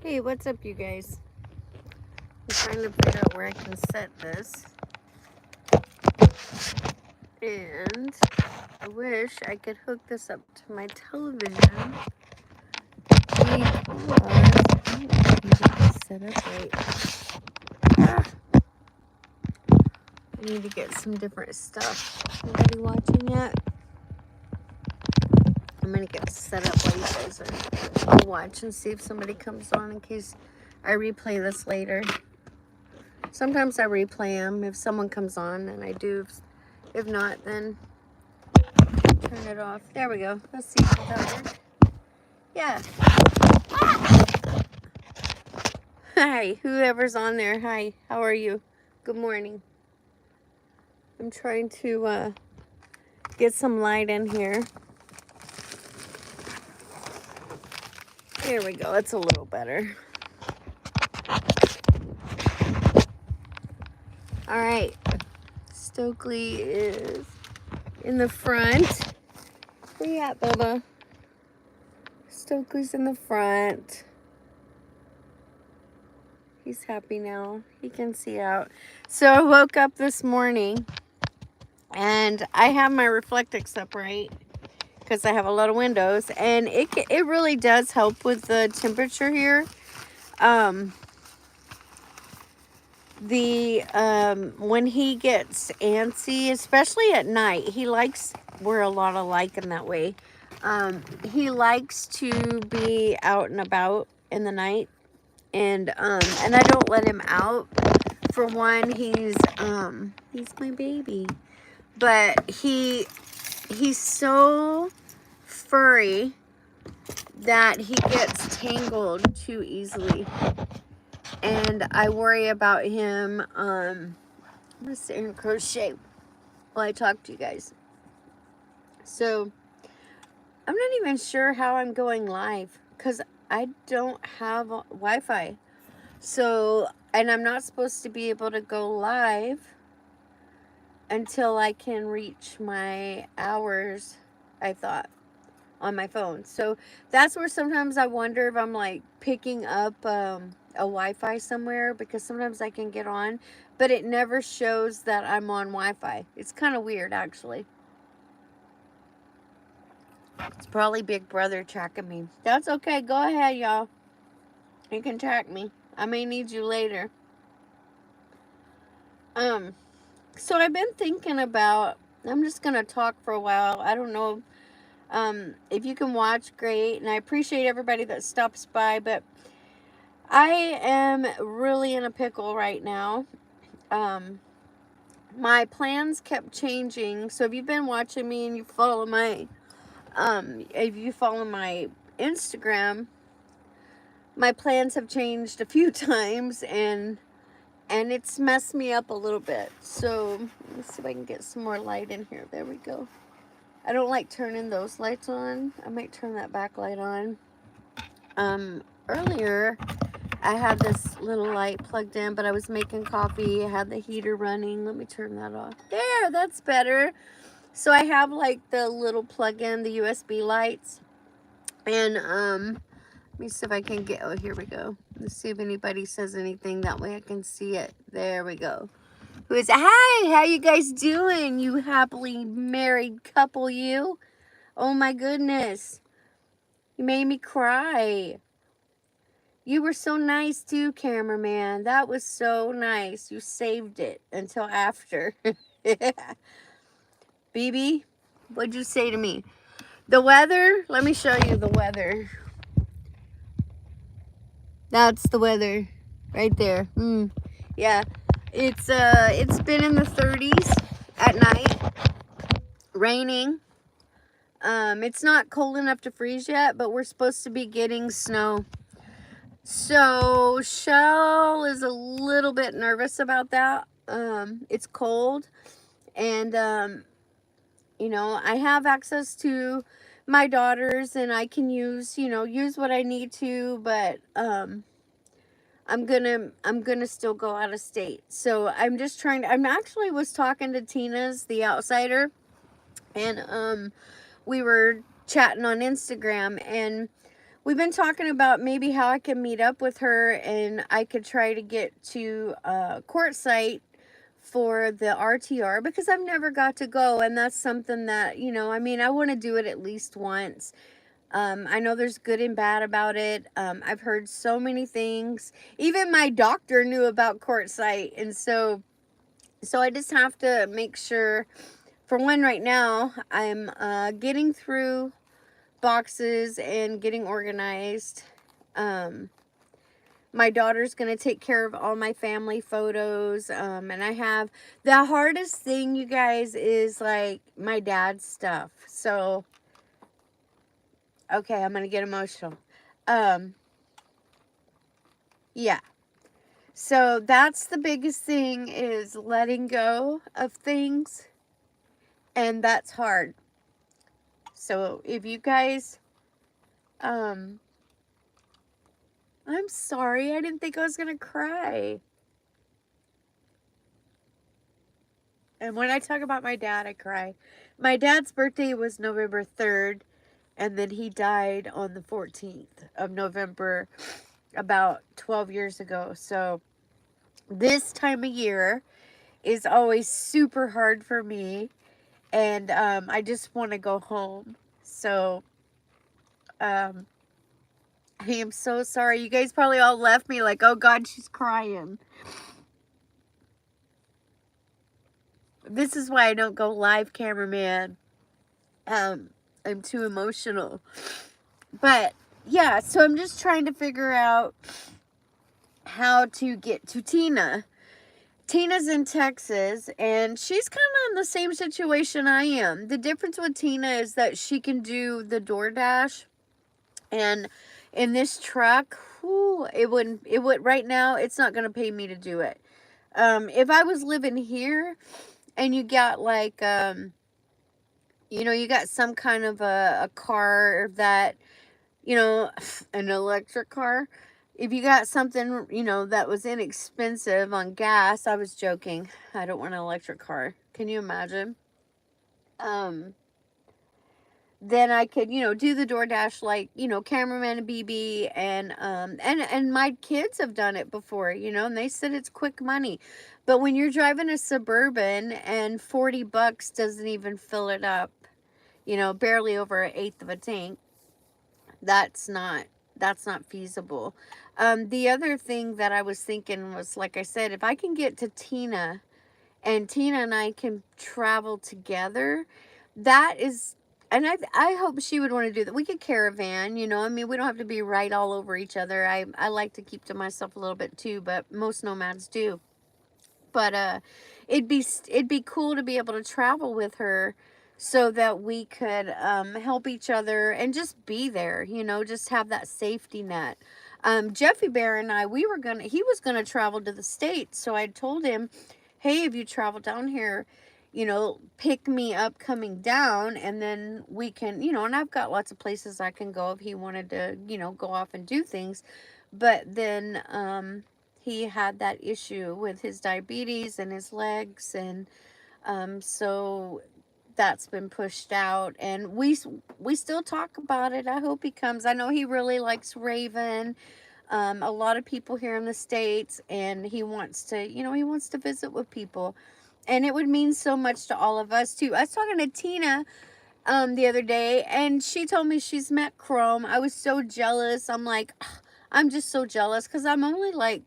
Hey, what's up, you guys? I'm trying to figure out where I can set this. And I wish I could hook this up to my television. Because I don't know if I can get this set up right. Ah, I need to get some different stuff. Anybody watching yet? I'm going to get set up while you guys are. I'll watch and see if somebody comes on in case I replay this later. Sometimes I replay them if someone comes on, and I do. If not, then turn it off. There we go. Let's see if that works. Yeah. Hi, whoever's on there. Hi, how are you? Good morning. I'm trying to get some light in here. There we go. It's a little better. All right. Stokely is in the front. Where you at, Bubba? Stokely's in the front. He's happy now. He can see out. So I woke up this morning and I have my Reflectix up, right? Because I have a lot of windows, and it really does help with the temperature here. When he gets antsy, especially at night, he likes, we're a lot alike in that way. He likes to be out and about in the night, and I don't let him out. For one, he's my baby, but he's so furry that he gets tangled too easily, and I worry about him. I'm gonna sit here and crochet while I talk to you guys. So I'm not even sure how I'm going live because I don't have Wi-Fi. So, and I'm not supposed to be able to go live until I can reach my hours, I thought, on my phone. So that's where sometimes I wonder if I'm like picking up a Wi-Fi somewhere, because sometimes I can get on, but it never shows that I'm on Wi-Fi. It's kind of weird, actually. It's probably Big Brother tracking me. That's okay. Go ahead, y'all. You can track me. I may need you later. So I've been thinking about, I'm just going to talk for a while. I don't know if you can watch, great. And I appreciate everybody that stops by, but I am really in a pickle right now. My plans kept changing. So if you've been watching me and you follow my, if you follow my Instagram, my plans have changed a few times, and it's messed me up a little bit. So let's see if I can get some more light in here. There we go. I don't like turning those lights on. I might turn that backlight on. Earlier I had this little light plugged in, but I was making coffee. I had the heater running. Let me turn that off. There, that's better. So I have like the little plug-in, the USB lights. And let me see if I can get, oh, here we go. Let's see if anybody says anything. That way I can see it. There we go. Who is, hi, how you guys doing? You happily married couple, you? Oh my goodness. You made me cry. You were so nice too, cameraman. That was so nice. You saved it until after. BB, what'd you say to me? The weather, let me show you the weather. That's the weather right there. Yeah, it's been in the 30s at night, raining. It's not cold enough to freeze yet, but we're supposed to be getting snow. So Chelle is a little bit nervous about that. It's cold, and you know, I have access to my daughters, and I can use what I need to, but I'm gonna still go out of state. So I'm just trying to, I'm actually was talking to Tina's The Outsider, and we were chatting on Instagram, and we've been talking about maybe how I can meet up with her and I could try to get to Quartzsite for the RTR because I've never got to go, and that's something that, you know, I mean, I want to do it at least once. I know there's good and bad about it. I've heard so many things. Even my doctor knew about Quartzsite, and so I just have to make sure. For one, right now, I'm getting through boxes and getting organized. Um, my daughter's going to take care of all my family photos. And I have the hardest thing, you guys, is like my dad's stuff. So, okay, I'm going to get emotional. Um, yeah. So that's the biggest thing, is letting go of things. And that's hard. So if you guys, I'm sorry. I didn't think I was going to cry. And when I talk about my dad, I cry. My dad's birthday was November 3rd, and then he died on the 14th of November about 12 years ago. So this time of year is always super hard for me, and I just want to go home. So I am so sorry. You guys probably all left me like, oh God, she's crying. This is why I don't go live, cameraman. I'm too emotional. But yeah, so I'm just trying to figure out how to get to Tina. Tina's in Texas, and she's kind of in the same situation I am. The difference with Tina is that she can do the DoorDash, and in this truck, whew, it would right now, it's not going to pay me to do it. If I was living here and you got like, you know, you got some kind of a car that, you know, an electric car. If you got something, you know, that was inexpensive on gas, I was joking. I don't want an electric car. Can you imagine? Um, then I could, you know, do the DoorDash like, you know, cameraman and BB, and my kids have done it before, you know, and they said it's quick money. But when you're driving a Suburban and 40 bucks doesn't even fill it up, you know, barely over an eighth of a tank, that's not feasible. The other thing that I was thinking was, like I said, if I can get to Tina and Tina and I can travel together, that is, and I hope she would want to do that. We could caravan, you know, I mean, we don't have to be right all over each other. I like to keep to myself a little bit too, but most nomads do. But it'd be cool to be able to travel with her so that we could help each other and just be there, you know, just have that safety net. Jeffy Bear and I, he was gonna travel to the States, so I told him, hey, if you travel down here, you know, pick me up coming down, and then we can, you know, and I've got lots of places I can go if he wanted to, you know, go off and do things. But then he had that issue with his diabetes and his legs, and so that's been pushed out, and we still talk about it. I hope he comes. I know he really likes Raven, a lot of people here in the States, and he wants to, you know, he wants to visit with people, and it would mean so much to all of us too. I was talking to Tina the other day, and she told me she's met Chrome. I was so jealous. I'm like, ugh, I'm just so jealous because I'm only like,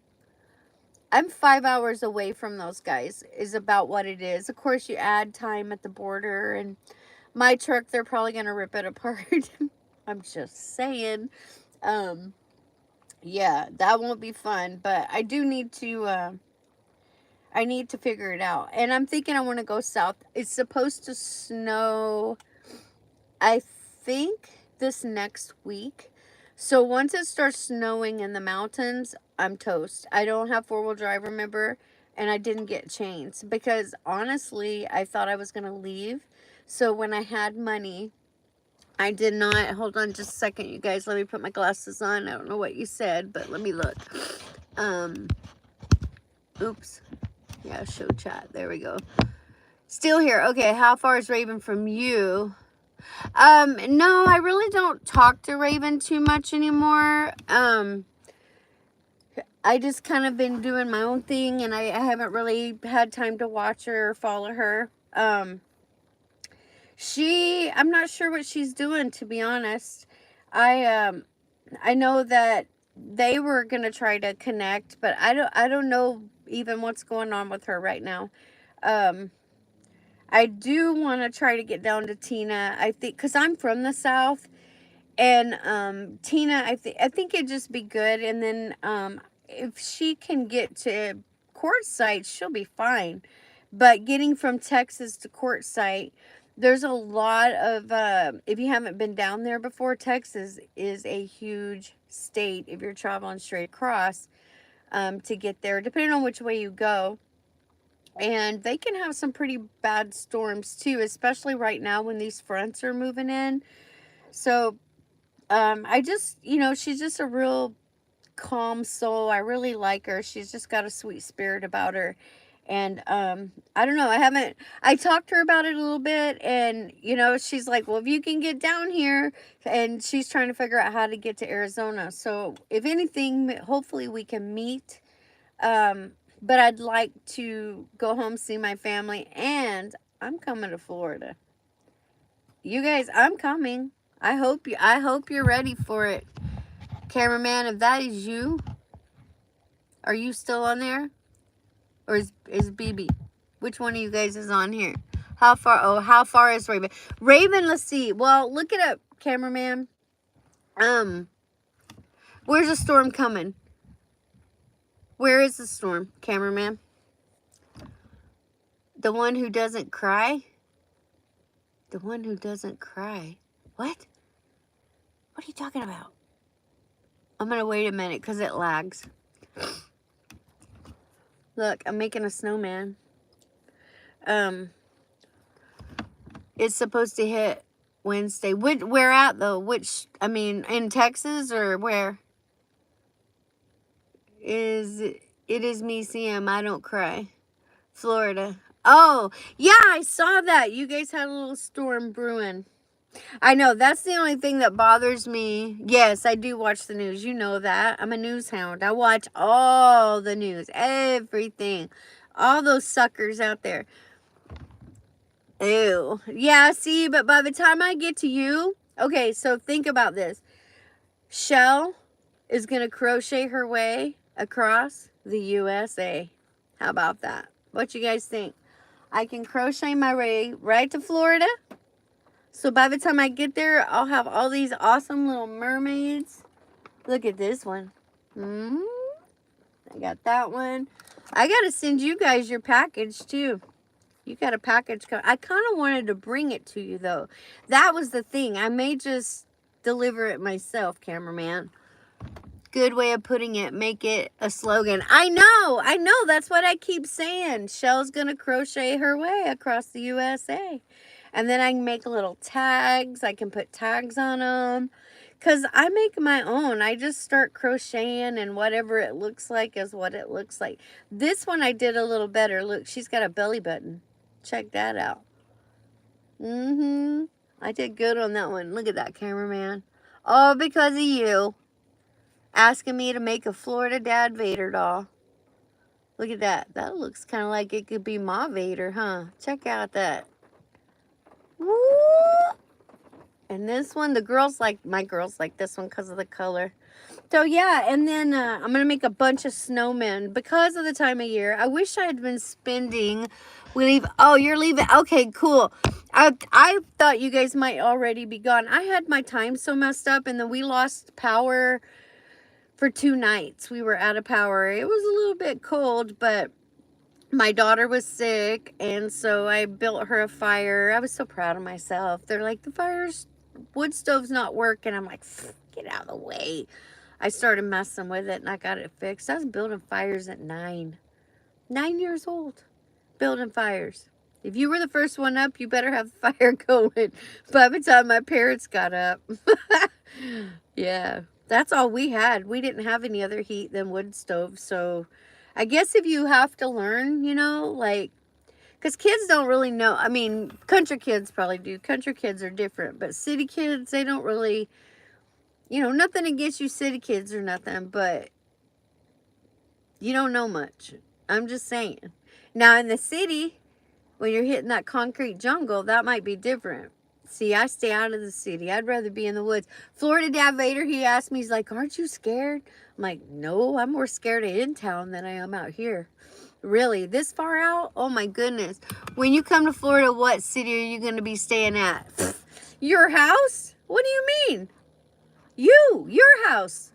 I'm 5 hours away from those guys, is about what it is. Of course, you add time at the border, and my truck, they're probably going to rip it apart. I'm just saying. Yeah, that won't be fun, but I do need to, I need to figure it out. And I'm thinking I want to go south. It's supposed to snow, I think, this next week. So once it starts snowing in the mountains, I'm toast. I don't have four-wheel drive, remember, and I didn't get chains because honestly, I thought I was going to leave. So when I had money, I did not. Hold on just a second, you guys. Let me put my glasses on. I don't know what you said, but let me look. Oops. Yeah, show chat. There we go. Still here. Okay, how far is Raven from you? No, I really don't talk to Raven too much anymore. I just kind of been doing my own thing, and I haven't really had time to watch her or follow her. I'm not sure what she's doing, to be honest. I know that they were gonna try to connect, but I don't know even what's going on with her right now. Um, I do want to try to get down to Tina. I think because I'm from the South, and Tina, I think it'd just be good. And then if she can get to Quartzsite, she'll be fine. But getting from Texas to Quartzsite, there's a lot of if you haven't been down there before, Texas is a huge state if you're traveling straight across to get there, depending on which way you go. And they can have some pretty bad storms too, especially right now when these fronts are moving in. So I just, she's just a real calm soul. I really like her. She's just got a sweet spirit about her. And I don't know. I talked to her about it a little bit, and she's like, well, if you can get down here, and she's trying to figure out how to get to Arizona. So if anything, hopefully we can meet. But I'd like to go home, see my family, and I'm coming to Florida. You guys, I'm coming. I hope you're ready for it. Cameraman, if that is you, are you still on there? Or is BB? Which one of you guys is on here? How far is Raven? Raven, let's see. Well, look it up, cameraman. Where's the storm coming? Where is the storm, cameraman? The one who doesn't cry? The one who doesn't cry. What? What are you talking about? I'm going to wait a minute because it lags. Look, I'm making a snowman. It's supposed to hit Wednesday. Where at, though? In Texas or where? It is me, Sam. I don't cry. Florida. Oh, yeah, I saw that. You guys had a little storm brewing. I know, that's the only thing that bothers me. Yes, I do watch the news. You know that. I'm a news hound. I watch all the news. Everything. All those suckers out there. Ew. Yeah, see, but by the time I get to you... Okay, so think about this. Chelle is going to crochet her way across the USA. How about that? What you guys think? I can crochet my way right to Florida. So by the time I get there, I'll have all these awesome little mermaids. Look at this one. I got that one. I got to send you guys your package too. You got a package coming. I kind of wanted to bring it to you though. That was the thing. I may just deliver it myself, cameraman. Good way of putting it. Make it a slogan. I know. That's what I keep saying. Chelle's going to crochet her way across the USA. And then I can make little tags. I can put tags on them. Because I make my own. I just start crocheting, and whatever it looks like is what it looks like. This one I did a little better. Look, she's got a belly button. Check that out. I did good on that one. Look at that, cameraman. All because of you. Asking me to make a Florida Dad Vader doll. Look at that. That looks kind of like it could be Ma Vader, huh? Check out that. Woo! And this one, my girls like this one because of the color. So yeah, and then I'm going to make a bunch of snowmen because of the time of year. I wish I had been spending... Oh, you're leaving? Okay, cool. I thought you guys might already be gone. I had my time so messed up, and then we lost power for 2 nights. We were out of power. It was a little bit cold, but my daughter was sick, and so I built her a fire. I was so proud of myself. They're like, wood stove's not working. I'm like, get out of the way. I started messing with it, and I got it fixed. I was building fires at 9 years old, building fires. If you were the first one up, you better have the fire going. By the time my parents got up. Yeah. That's all we had. We didn't have any other heat than wood stove. So I guess if you have to learn, Because kids don't really know. I mean, country kids probably do. Country kids are different. But city kids, they don't really, you know, nothing against you city kids or nothing. But you don't know much. I'm just saying. Now, in the city, when you're hitting that concrete jungle, that might be different. See, I stay out of the city. I'd rather be in the woods. Florida Dad Vader, he asked me, he's like, aren't you scared? I'm like, no, I'm more scared of in town than I am out here. Really, this far out? Oh my goodness. When you come to Florida, what city are you going to be staying at? Your house? What do you mean? Your house.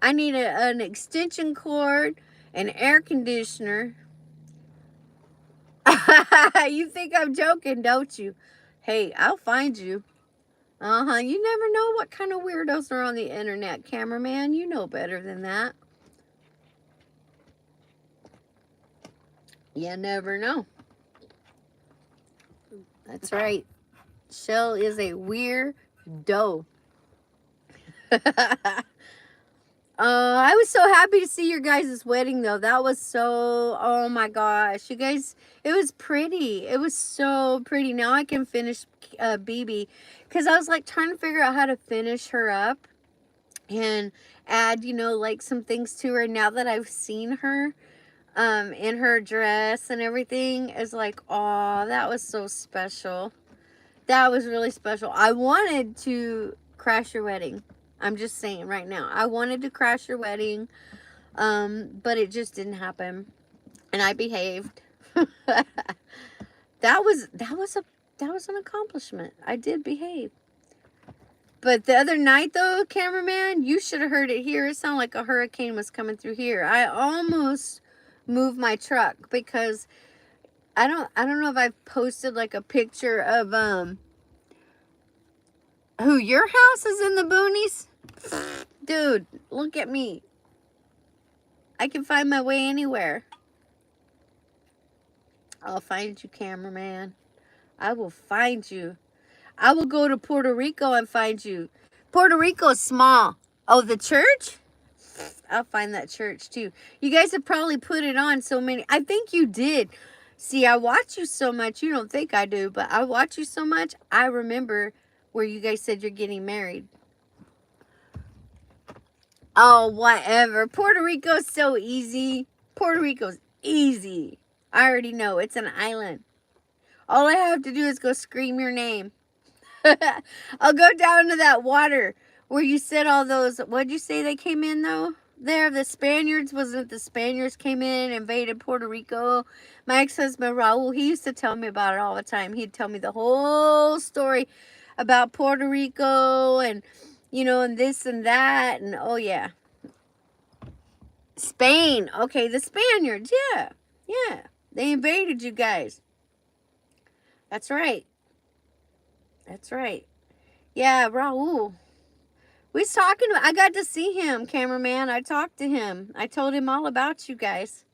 I need an extension cord, an air conditioner. You think I'm joking, don't you? Hey, I'll find you. Uh-huh. You never know what kind of weirdos are on the internet, cameraman. You know better than that. You never know. That's right. Chelle is a weirdo. I was so happy to see your guys' wedding, though. That was so, oh my gosh. You guys, it was pretty. It was so pretty. Now I can finish BB. Because I was like trying to figure out how to finish her up and add, you know, like some things to her. Now that I've seen her in her dress and everything, is like, oh, that was so special. That was really special. I wanted to crash your wedding. I'm just saying right now. I wanted to crash your wedding, but it just didn't happen, and I behaved. that was an accomplishment. I did behave. But the other night, though, cameraman, you should have heard it here. It sounded like a hurricane was coming through here. I almost moved my truck because I don't know if I've posted like a picture of who your house is in the boonies. Dude, look at me. I can find my way anywhere. I'll find you, cameraman. I will find you. I will go to Puerto Rico and find you. Puerto Rico is small. Oh, the church? I'll find that church too. You guys have probably put it on so many. I think you did. See, I watch you so much. You don't think I do, but I watch you so much. I remember where you guys said you're getting married. Oh, whatever. Puerto Rico's so easy. Puerto Rico's easy. I already know. It's an island. All I have to do is go scream your name. I'll go down to that water where you said all those. What'd you say they came in, though? There, the Spaniards. Wasn't it the Spaniards came in and invaded Puerto Rico? My ex-husband, Raul, he used to tell me about it all the time. He'd tell me the whole story about Puerto Rico and, you know, and this and that. And, oh, yeah. Spain. Okay, the Spaniards. Yeah. Yeah. They invaded you guys. That's right. That's right. Yeah, Raul. We was talking. I got to see him, cameraman. I talked to him. I told him all about you guys.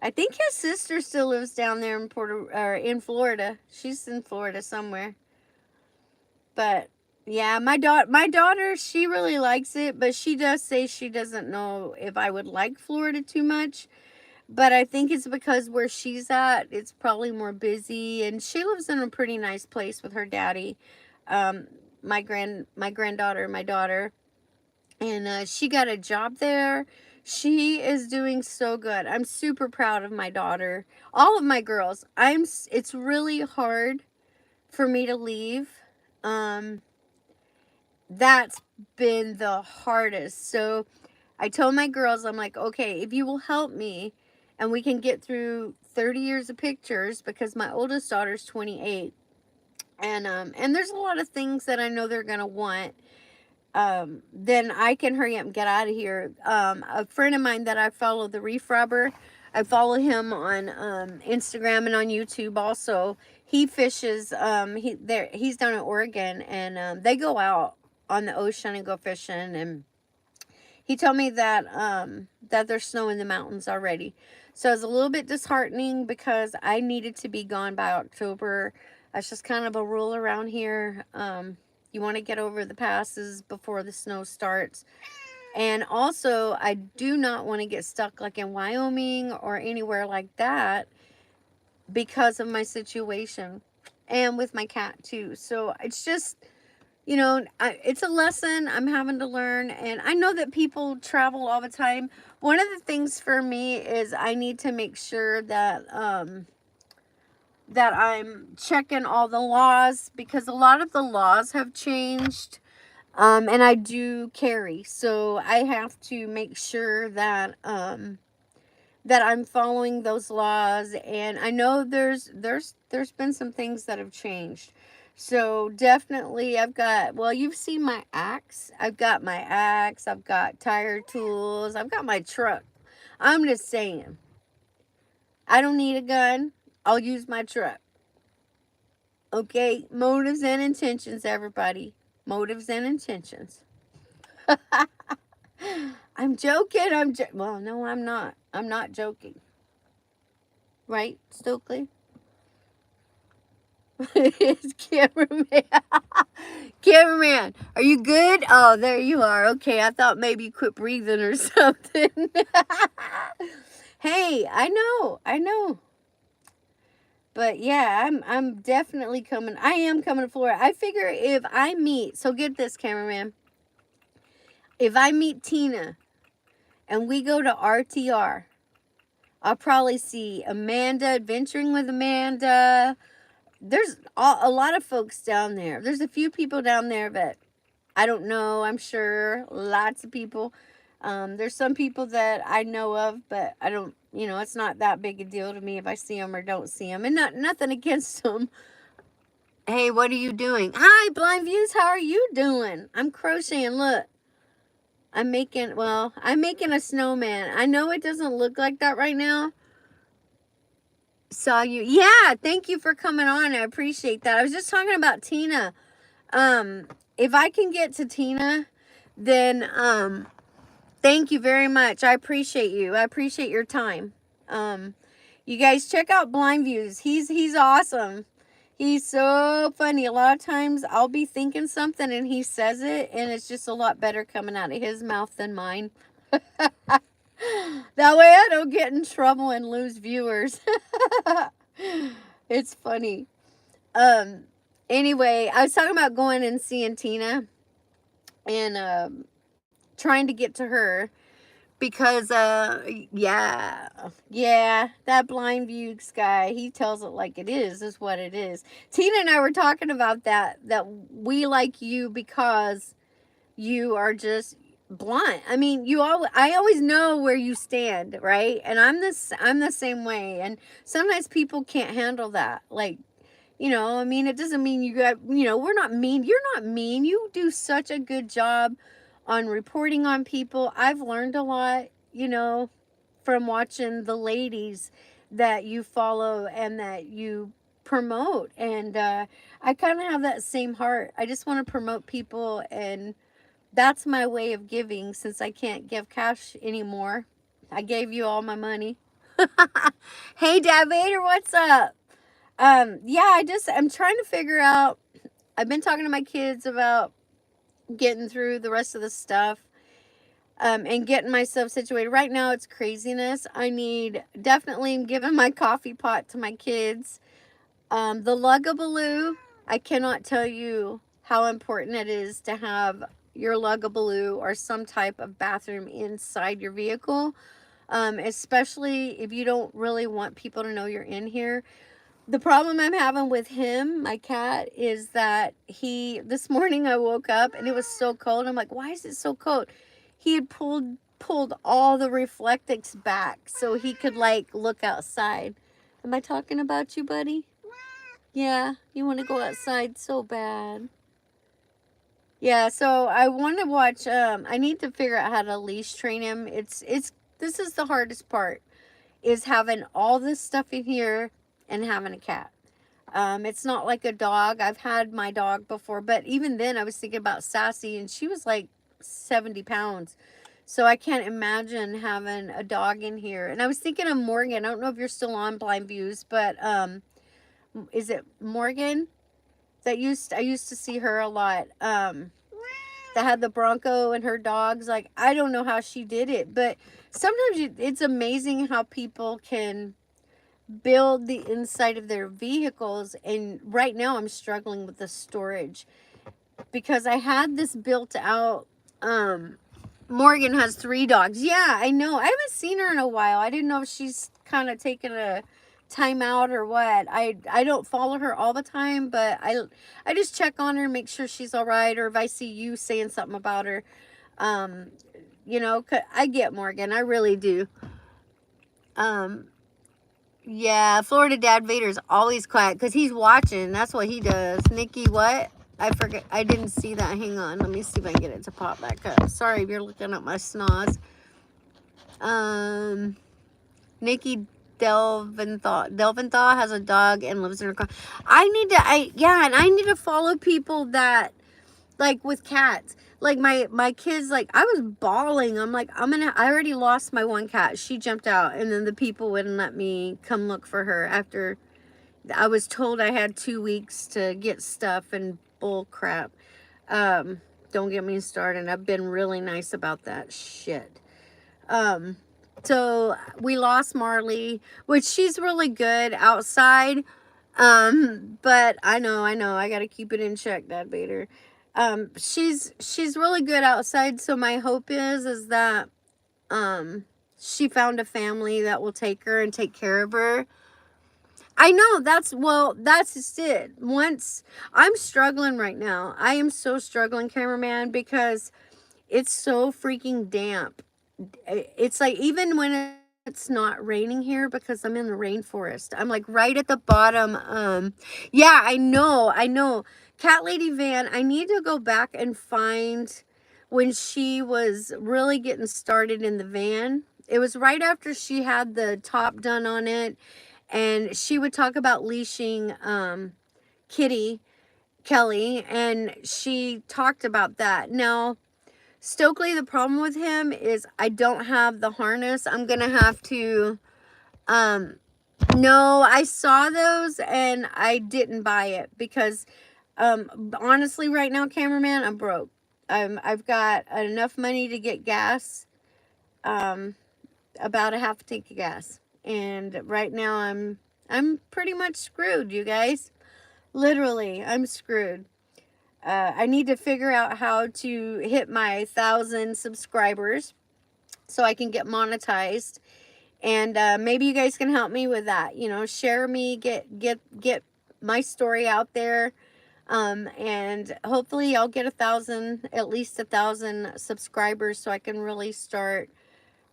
I think his sister still lives down there in Florida. She's in Florida somewhere. But yeah, my daughter, she really likes it, but she does say she doesn't know if I would like Florida too much. But I think it's because where she's at, it's probably more busy, and she lives in a pretty nice place with her daddy, my granddaughter, my daughter, and she got a job there. She is doing so good. I'm super proud of my daughter, all of my girls. It's really hard for me to leave. That's been the hardest. So I told my girls, I'm like, okay, if you will help me and we can get through 30 years of pictures, because my oldest daughter's 28. And there's a lot of things that I know they're going to want. Then I can hurry up and get out of here. A friend of mine that I follow, the Reef Rubber, I follow him on Instagram and on YouTube also. He fishes, he's down in Oregon, and they go out on the ocean and go fishing, and he told me that that there's snow in the mountains already. So it was a little bit disheartening because I needed to be gone by October. That's just kind of a rule around here. You want to get over the passes before the snow starts. And also, I do not want to get stuck like in Wyoming or anywhere like that because of my situation and with my cat too. So it's just, you know, it's a lesson I'm having to learn. And I know that people travel all the time. One of the things for me is I need to make sure that, that I'm checking all the laws, because a lot of the laws have changed. And I do carry, so I have to make sure that, that I'm following those laws. And I know there's been some things that have changed. So definitely I've got, well, you've seen my axe. I've got my axe, I've got tire tools, I've got my truck. I'm just saying, I don't need a gun. I'll use my truck. Okay, motives and intentions, everybody. Motives and intentions. I'm joking. Well, no, I'm not. I'm not joking. Right, Stokely? It's cameraman. Cameraman, are you good? Oh, there you are. Okay, I thought maybe you quit breathing or something. Hey, I know. I know. But yeah, I'm definitely coming. I am coming to Florida. I figure if I meet, so get this, cameraman. If I meet Tina and we go to RTR, I'll probably see Amanda, Adventuring with Amanda. There's a lot of folks down there. There's a few people down there that I don't know. I'm sure lots of people. There's some people that I know of, but I don't, you know, it's not that big a deal to me if I see them or don't see them. And nothing against them. Hey, what are you doing? Hi, Blind Views. How are you doing? I'm crocheting. Look. I'm making a snowman. I know it doesn't look like that right now. Saw you. Yeah, thank you for coming on. I appreciate that. I was just talking about Tina. If I can get to Tina, then thank you very much. I appreciate you. I appreciate your time. You guys check out Blind Views. He's awesome. He's so funny. A lot of times I'll be thinking something and he says it, and it's just a lot better coming out of his mouth than mine. That way I don't get in trouble and lose viewers. It's funny. Anyway, I was talking about going and seeing Tina and trying to get to her because yeah, that Blind Views guy, he tells it like it is what it is. Tina and I were talking about that we like you because you are just blunt. I mean, I always know where you stand, right? And I'm the same way. And sometimes people can't handle that. Like, you know, I mean, it doesn't mean you got, you know, we're not mean. You're not mean. You do such a good job on reporting on people. I've learned a lot, you know, from watching the ladies that you follow and that you promote. And I kind of have that same heart. I just want to promote people, and that's my way of giving since I can't give cash anymore. I gave you all my money. Hey, Dad Vader, what's up? Yeah, I'm trying to figure out. I've been talking to my kids about getting through the rest of the stuff, and getting myself situated. Right now, it's craziness. Definitely I'm giving my coffee pot to my kids. The Lugabaloo, I cannot tell you how important it is to have your Lugabaloo or some type of bathroom inside your vehicle, especially if you don't really want people to know you're in here. The problem I'm having with him, my cat, is that this morning I woke up and it was so cold. I'm like, why is it so cold? He had pulled all the reflectix back so he could like look outside. Am I talking about you, buddy? Yeah, you want to go outside so bad. Yeah, so I want to watch, I need to figure out how to leash train him. This is the hardest part, is having all this stuff in here and having a cat. It's not like a dog. I've had my dog before, but even then I was thinking about Sassy, and she was like 70 pounds. So I can't imagine having a dog in here. And I was thinking of Morgan. I don't know if you're still on Blind Views, but is it Morgan? I used to see her a lot. That had the Bronco and her dogs. Like, I don't know how she did it, but sometimes it's amazing how people can build the inside of their vehicles. And right now I'm struggling with the storage because I had this built out. Morgan has 3 dogs. Yeah, I know. I haven't seen her in a while. I didn't know if she's kind of taking a time out or what. I don't follow her all the time, but I just check on her, make sure she's all right, or if I see you saying something about her. Um, you know, I get Morgan. I really do. Um, yeah, Florida Dad Vader's always quiet because he's watching. That's what he does. Nikki, what? I forget. I didn't see that. Hang on. Let me see if I can get it to pop back up. Sorry if you're looking at my snoz. Nikki Delventhal has a dog and lives in her car. And I need to follow people that, like, with cats. Like my kids, like, I was bawling. I'm like, I already lost my one cat. She jumped out, and then the people wouldn't let me come look for her after I was told I had 2 weeks to get stuff and bull crap. Don't get me started. I've been really nice about that shit. So we lost Marley, which she's really good outside. But I know, I gotta keep it in check, Dad Bader. She's really good outside, so my hope is that she found a family that will take her and take care of her. I know, that's just it. Once I'm struggling right now. I am so struggling, cameraman, because it's so freaking damp. It's like, even when it's not raining here, because I'm in the rainforest, I'm like right at the bottom. Yeah, I know. Cat Lady Van, I need to go back and find when she was really getting started in the van. It was right after she had the top done on it, and she would talk about leashing Kitty Kelly, and she talked about that. Now, Stokely, the problem with him is I don't have the harness. I'm gonna have to, no, I saw those and I didn't buy it because, honestly, right now, cameraman, I'm broke. I've got enough money to get gas, about a half tank of gas, and right now I'm pretty much screwed, you guys. Literally, I'm screwed. I need to figure out how to hit my 1,000 subscribers so I can get monetized, and maybe you guys can help me with that. You know, share me, get my story out there, and hopefully I'll get 1,000, at least 1,000 subscribers, so I can really start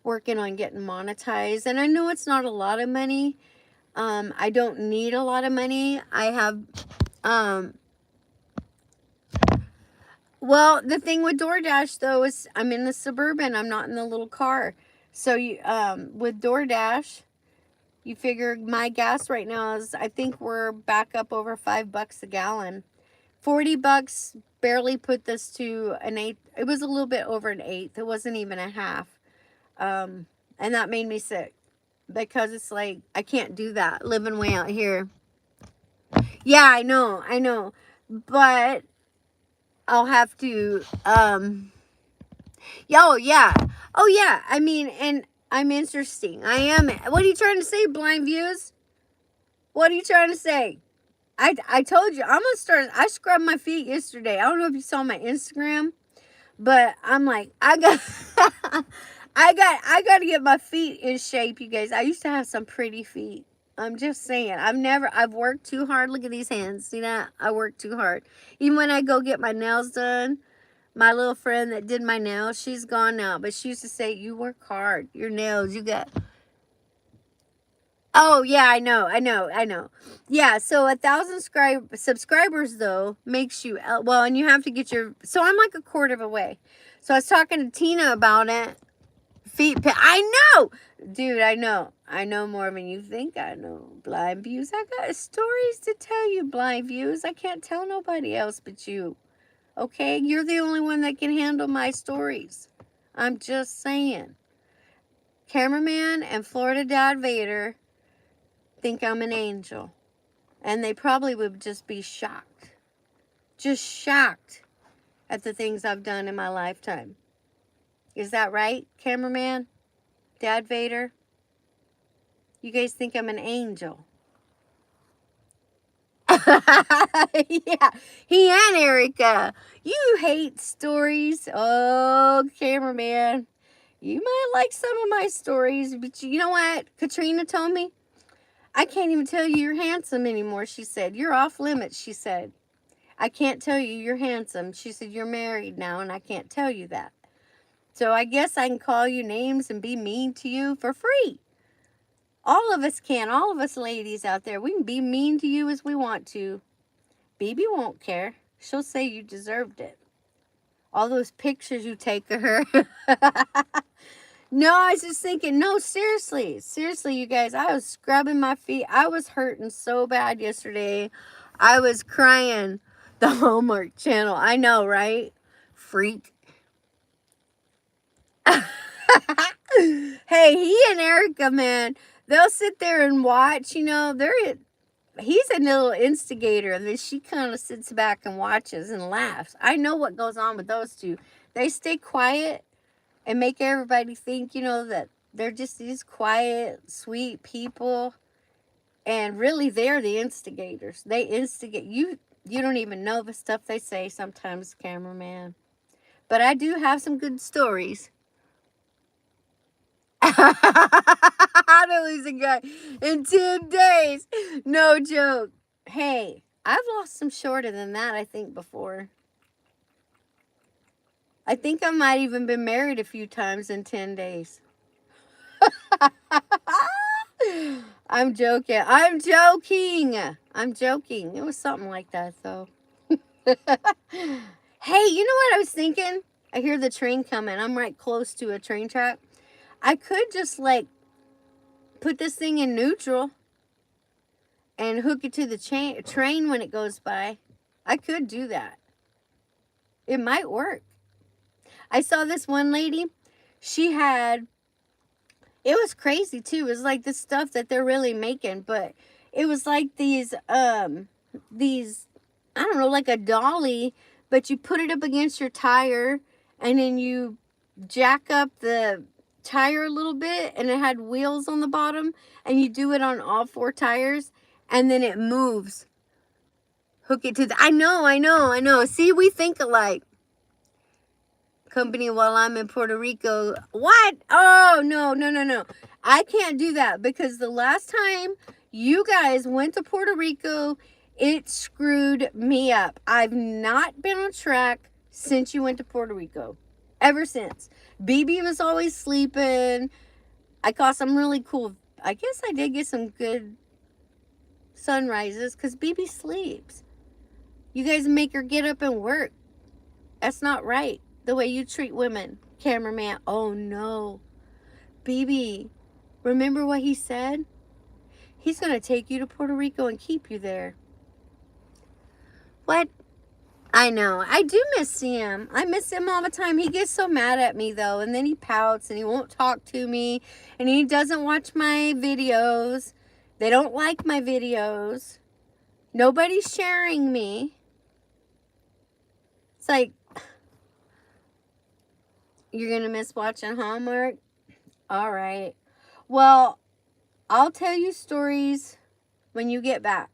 working on getting monetized. And I know it's not a lot of money. I don't need a lot of money. I have well, the thing with DoorDash, though, is I'm in the Suburban. I'm not in the little car. So you, with DoorDash, you figure my gas right now is, I think we're back up over $5 a gallon. 40 bucks barely put this to an eighth. It was a little bit over an eighth. It wasn't even a half. And that made me sick because it's like, I can't do that living way out here. Yeah, I know. But I'll have to, oh yeah. Oh yeah. I mean, and I'm interesting. I am. What are you trying to say, blind views? What are you trying to say? I told you, I'm gonna start. I scrubbed my feet yesterday. I don't know if you saw my Instagram, but I'm like, I got to get my feet in shape, you guys. I used to have some pretty feet. I'm just saying. I've worked too hard. Look at these hands. See that? I work too hard. Even when I go get my nails done, my little friend that did my nails, she's gone now, but she used to say, you work hard. Your nails, you got... Oh, yeah, I know. Yeah, so 1,000 subscribers, though, makes you... Well, and you have to get your... So I'm like a quarter of a way. So I was talking to Tina about it. I know! Dude, I know. I know more than you think I know. Blind views. I got stories to tell you, blind views. I can't tell nobody else but you. Okay? You're the only one that can handle my stories. I'm just saying. Cameraman and Florida Dad Vader think I'm an angel. And they probably would just be shocked. Just shocked at the things I've done in my lifetime. Is that right, cameraman? Dad Vader? You guys think I'm an angel. Yeah, he and Erica. You hate stories. Oh, cameraman. You might like some of my stories, but you know what? Katrina told me, I can't even tell you you're handsome anymore, she said. You're off limits, she said. I can't tell you you're handsome. She said, you're married now, and I can't tell you that. So I guess I can call you names and be mean to you for free. All of us can. All of us ladies out there. We can be mean to you as we want to. Baby won't care. She'll say you deserved it. All those pictures you take of her. No, I was just thinking, no, seriously. Seriously, you guys, I was scrubbing my feet. I was hurting so bad yesterday. I was crying. The Hallmark Channel. I know, right? Freak. Hey, he and Erica, man, they'll sit there and watch, you know, he's a little instigator, and then she kind of sits back and watches and laughs. I know what goes on with those two. They stay quiet and make everybody think, you know, that they're just these quiet, sweet people. And really, they're the instigators. They instigate. You don't even know the stuff they say sometimes, cameraman. But I do have some good stories. How to lose a guy in 10 days. No joke. Hey, I've lost some shorter than that, I think, before. I think I might even been married a few times in 10 days. I'm joking. I'm joking. I'm joking. It was something like that, though. Hey, you know what I was thinking? I hear the train coming. I'm right close to a train track. I could just, like, put this thing in neutral and hook it to the train when it goes by. I could do that. It might work. I saw this one lady. She had, it was crazy too. It was like the stuff that they're really making, but it was like these, I don't know, like a dolly, but you put it up against your tire and then you jack up the tire a little bit, and it had wheels on the bottom, and you do it on all 4 tires, and then it moves. Hook it to the, I know. See, we think alike. Company while I'm in Puerto Rico. What? Oh, no. I can't do that because the last time you guys went to Puerto Rico, it screwed me up. I've not been on track since you went to Puerto Rico. Ever since. BB was always sleeping. I caught some really cool, I guess I did get some good sunrises because BB sleeps. You guys make her get up and work. That's not right. The way you treat women. Cameraman. Oh no. BB, remember what he said? He's going to take you to Puerto Rico and keep you there. What? I know. I do miss him. I miss him all the time. He gets so mad at me, though. And then he pouts and he won't talk to me. And he doesn't watch my videos. They don't like my videos. Nobody's sharing me. It's like, you're going to miss watching Hallmark? All right. Well, I'll tell you stories when you get back.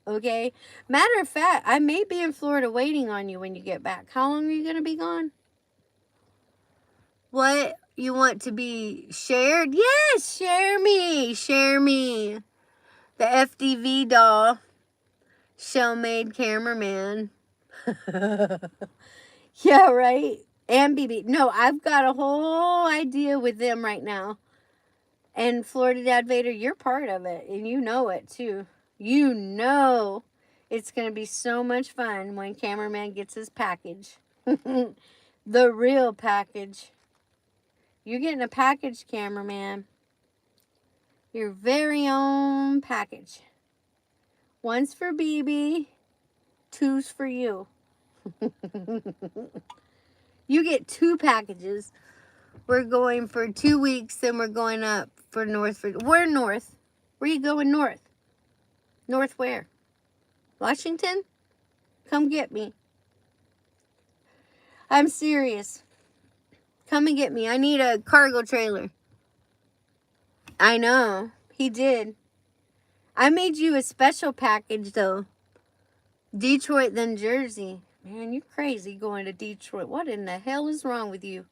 Okay? Matter of fact, I may be in Florida waiting on you when you get back. How long are you going to be gone? What? You want to be shared? Yes, share me. Share me. The FDV doll. Chelle made cameraman. Yeah, right? And BB. No, I've got a whole idea with them right now. And Florida Dad Vader, you're part of it. And you know it, too. You know it's going to be so much fun when cameraman gets his package. The real package. You're getting a package, cameraman. Your very own package. One's for BB. 2's for you. You get 2 packages. We're going for 2 weeks, then we're going up for North. We're north. Where you going north? North where? Washington? Come get me. I'm serious. Come and get me. I need a cargo trailer. I know. He did. I made you a special package, though. Detroit, then Jersey. Man, you're crazy going to Detroit. What in the hell is wrong with you?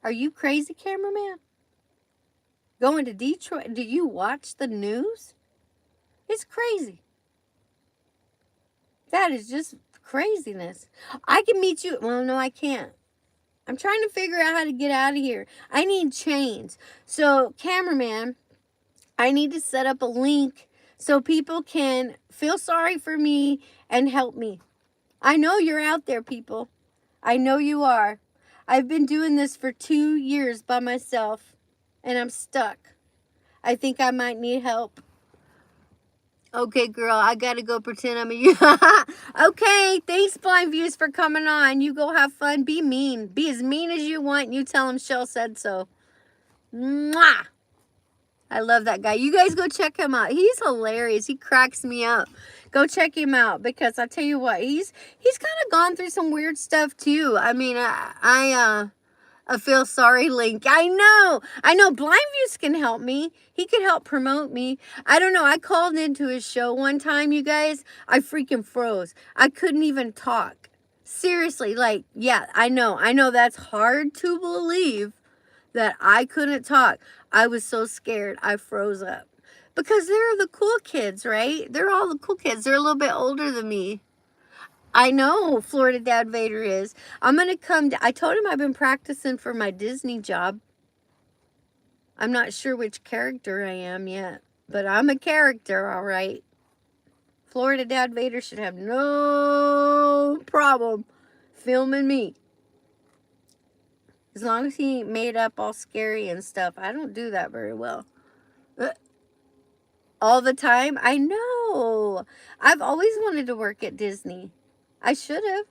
Are you crazy, cameraman? Going to Detroit? Do you watch the news? It's crazy. That is just craziness. I can meet you. Well, no, I can't. I'm trying to figure out how to get out of here. I need chains. So, cameraman, I need to set up a link so people can feel sorry for me and help me. I know you're out there, people. I know you are. I've been doing this for 2 years by myself, and I'm stuck. I think I might need help. Okay, girl, I gotta go pretend I'm a... Okay, thanks, Blind Views, for coming on. You go have fun. Be mean. Be as mean as you want. You tell him Chelle said so. Mwah! I love that guy. You guys go check him out. He's hilarious. He cracks me up. Go check him out, because I tell you what, he's kind of gone through some weird stuff too. I mean, I feel sorry link. I know Blind Views can help me. He can help promote me. I don't know. I called into his show one time, you guys. I freaking froze. I couldn't even talk. Seriously, like, yeah, I know that's hard to believe that I couldn't talk. I was so scared. I froze up. Because they're the cool kids, right? They're all the cool kids. They're a little bit older than me. I know Florida Dad Vader is. I'm going to come. I told him I've been practicing for my Disney job. I'm not sure which character I am yet, but I'm a character, all right. Florida Dad Vader should have no problem filming me. As long as he ain't made up all scary and stuff. I don't do that very well. All the time? I know. I've always wanted to work at Disney. I should have.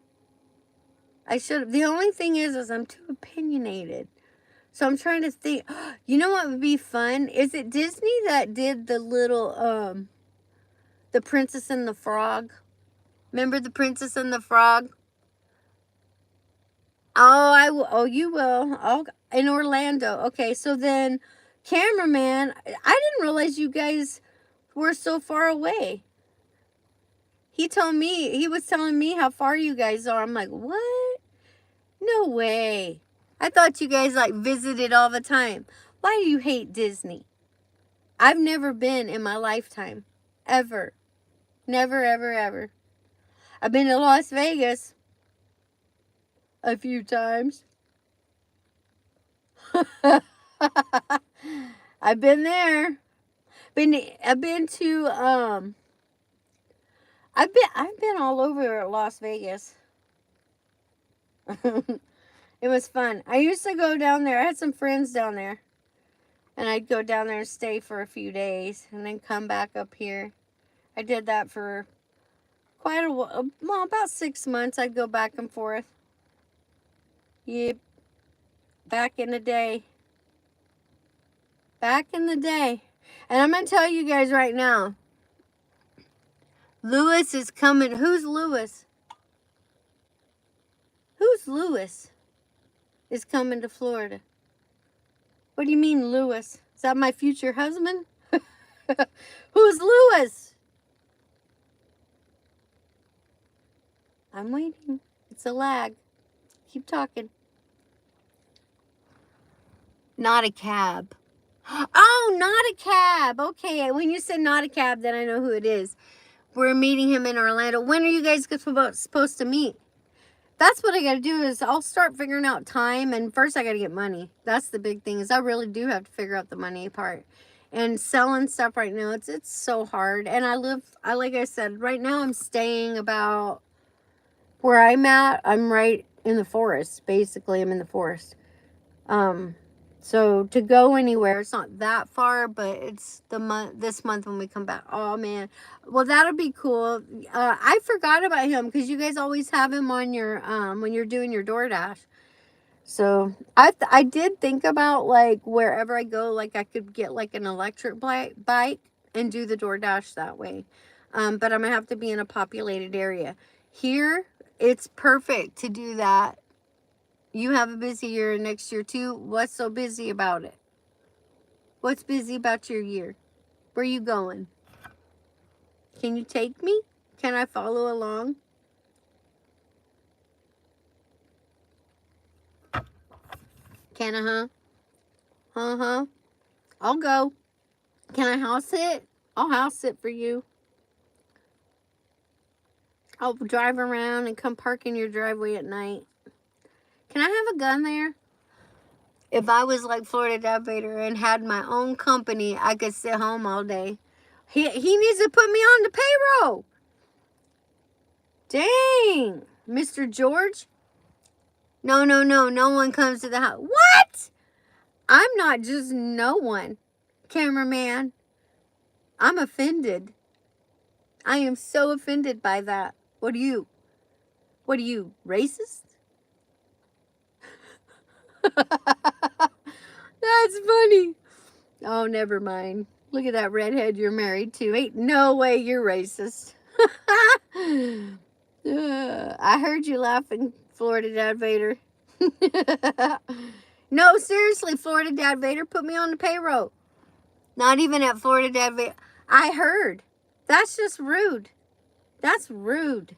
The only thing is I'm too opinionated. So I'm trying to think. You know what would be fun? Is it Disney that did the little, the Princess and the Frog? Remember the Princess and the Frog? Oh, I will. Oh, you will. Oh, in Orlando. Okay, so then, cameraman, I didn't realize you guys were so far away. He was telling me how far you guys are. I'm like, what? No way. I thought you guys like visited all the time. Why do you hate Disney? I've never been in my lifetime. Ever. Never, ever, ever. I've been to Las Vegas a few times. I've been there. I've been all over Las Vegas. It was fun. I used to go down there. I had some friends down there. And I'd go down there and stay for a few days and then come back up here. I did that for quite a while. Well, about 6 months. I'd go back and forth. Yep. Back in the day. Back in the day. And I'm going to tell you guys right now. Lewis is coming. Who's Lewis? Who's Lewis is coming to Florida? What do you mean, Lewis? Is that my future husband? Who's Lewis? I'm waiting. It's a lag. Keep talking. Not a cab. Oh, not a cab. Okay, when you said not a cab, then I know who it is. We're meeting him in Orlando. When are you guys supposed to meet? That's what I got to do is I'll start figuring out time. And first I got to get money. That's the big thing is I really do have to figure out the money part. And selling stuff right now, it's so hard. And like I said, right now I'm staying about where I'm at. I'm right in the forest. Basically, I'm in the forest. So to go anywhere, it's not that far, but it's this month when we come back. Oh man, well that'll be cool. I forgot about him because you guys always have him on your when you're doing your DoorDash. So I did think about like wherever I go, like I could get like an electric bike and do the DoorDash that way. But I'm gonna have to be in a populated area. Here, it's perfect to do that. You have a busy year next year too. What's so busy about it? What's busy about your year? Where you going? Can you take me? Can I follow along? Can I, huh? Uh-huh. I'll go. Can I house sit? I'll house sit for you. I'll drive around and come park in your driveway at night. Can I have a gun there? If I was like Florida Dad Vader and had my own company, I could sit home all day. He needs to put me on the payroll. Dang. Mr. George? No, no, no. No one comes to the house. What? I'm not just no one. Cameraman. I'm offended. I am so offended by that. What are you? What are you, racist? That's funny. Oh, never mind. Look at that redhead you're married to. Ain't no way you're racist. I heard you laughing, Florida Dad Vader. No, seriously, Florida Dad Vader, put me on the payroll. Not even at Florida Dad Vader. I heard. That's just rude. That's rude.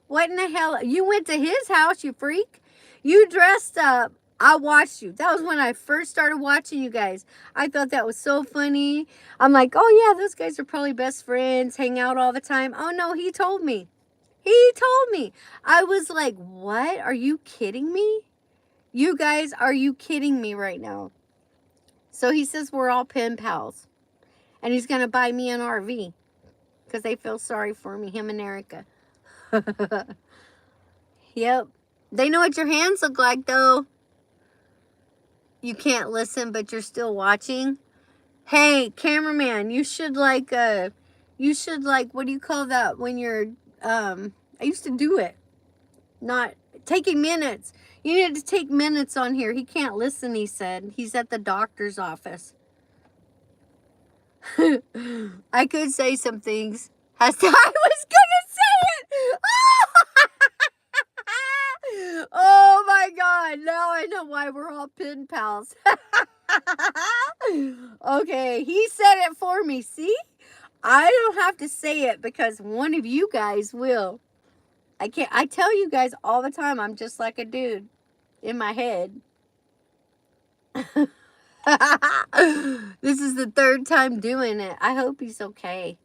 What in the hell? You went to his house, you freak. You dressed up. I watched you. That was when I first started watching you guys. I thought that was so funny. I'm like, oh yeah, those guys are probably best friends, hang out all the time. Oh no, he told me. He told me. I was like, what? Are you kidding me? You guys, are you kidding me right now? So he says we're all pen pals. And he's going to buy me an RV. Because they feel sorry for me, him and Erica. Yep. They know what your hands look like, though. You can't listen, but you're still watching. Hey, cameraman, you should like, what do you call that when you're, I used to do it. Not taking minutes. You need to take minutes on here. He can't listen, he said. He's at the doctor's office. I could say some things. I was gonna say it. Oh my God. Now I know why we're all pen pals. Okay, he said it for me. See? I don't have to say it because one of you guys will. I tell you guys all the time, I'm just like a dude in my head. This is the third time doing it. I hope he's okay.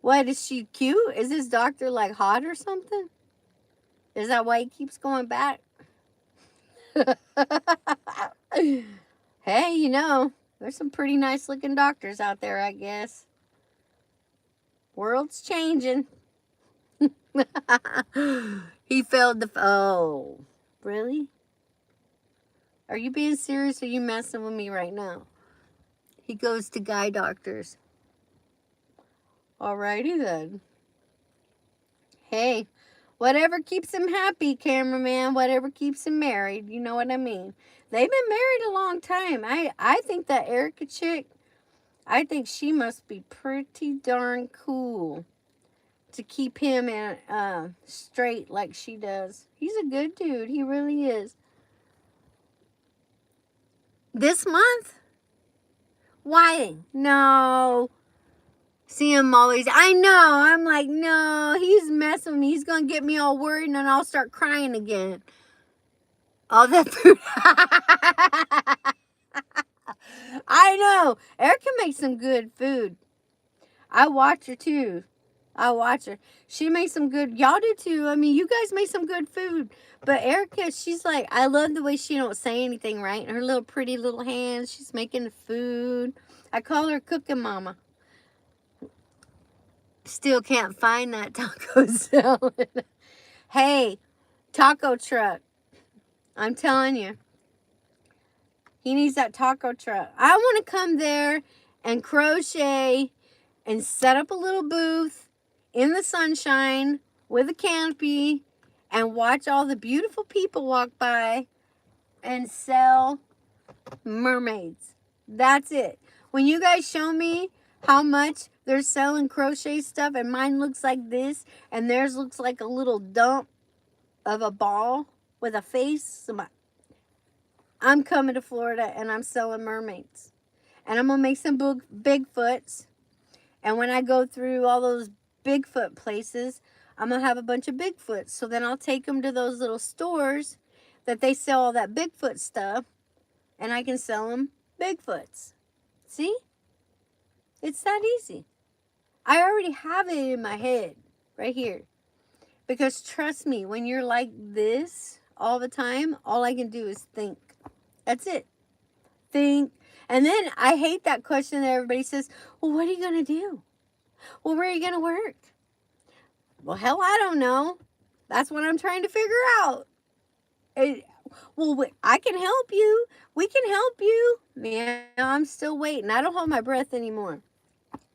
What, is she cute? Is this doctor like hot or something? Is that why he keeps going back? Hey, you know, there's some pretty nice looking doctors out there, I guess. World's changing. He failed the... Oh, really? Are you being serious or are you messing with me right now? He goes to guy doctors. Alrighty then. Hey, whatever keeps him happy, cameraman, whatever keeps him married, you know what I mean? They've been married a long time. I think that Erica chick, I think she must be pretty darn cool to keep him straight like she does. He's a good dude. He really is. This month? Why? No. See him always. I know. I'm like, no, he's messing with me. He's going to get me all worried and then I'll start crying again. All that food. I know. Erica makes some good food. I watch her too. I watch her. She makes some good. Y'all do too. I mean, you guys make some good food. But Erica, she's like, I love the way she don't say anything, right? Her little pretty little hands. She's making the food. I call her Cooking Mama. Still can't find that taco salad. Hey, taco truck. I'm telling you. He needs that taco truck. I want to come there and crochet and set up a little booth in the sunshine with a canopy and watch all the beautiful people walk by and sell mermaids. That's it. When you guys show me how much they're selling crochet stuff and mine looks like this and theirs looks like a little dump of a ball with a face, I'm coming to Florida and I'm selling mermaids. And I'm going to make some Bigfoots. And when I go through all those Bigfoot places, I'm going to have a bunch of Bigfoots. So then I'll take them to those little stores that they sell all that Bigfoot stuff. And I can sell them Bigfoots. See? It's that easy. I already have it in my head right here. Because trust me, when you're like this all the time, all I can do is think. That's it. Think. And then I hate that question that everybody says, well, what are you going to do? Well, where are you going to work? Well, hell, I don't know. That's what I'm trying to figure out. I can help you. We can help you. Man, I'm still waiting. I don't hold my breath anymore.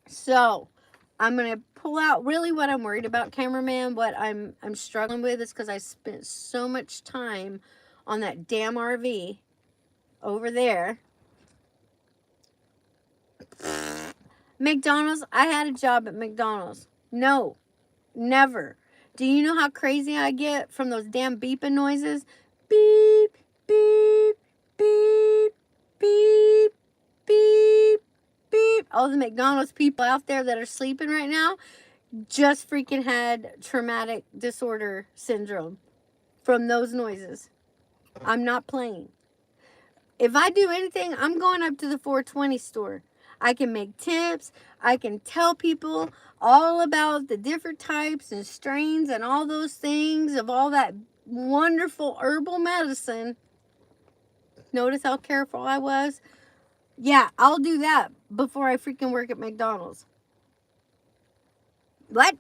So, I'm going to pull out really what I'm worried about, cameraman. What I'm struggling with is because I spent so much time on that damn RV over there. McDonald's. I had a job at McDonald's. No, never. Do you know how crazy I get from those damn beeping noises? Beep, beep, beep, beep, beep, beep. All the McDonald's people out there that are sleeping right now just freaking had traumatic disorder syndrome from those noises. I'm not playing. If I do anything, I'm going up to the 420 store. I can make tips. I can tell people all about the different types and strains and all those things of all that wonderful herbal medicine. Notice how careful I was? Yeah, I'll do that before I freaking work at McDonald's. What?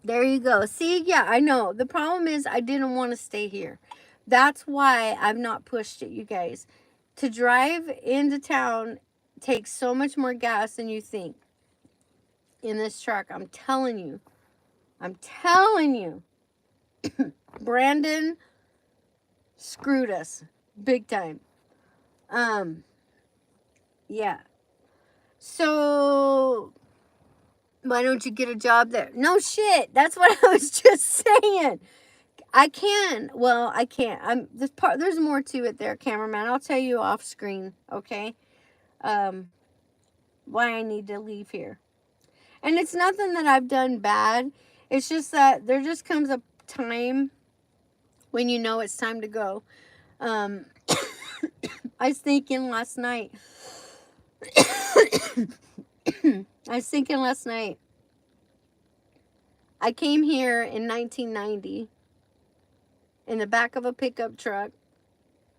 There you go. See, yeah, I know. The problem is I didn't want to stay here. That's why I've not pushed it, you guys. To drive into town takes so much more gas than you think in this truck. I'm telling you. I'm telling you. Brandon screwed us big time. Yeah. So why don't you get a job there? No shit. That's what I was just saying. I can. Well, I can't. There's more to it there, cameraman. I'll tell you off screen, okay? Why I need to leave here. And it's nothing that I've done bad. It's just that there just comes a time when you know it's time to go. I was thinking last night. I came here in 1990 in the back of a pickup truck.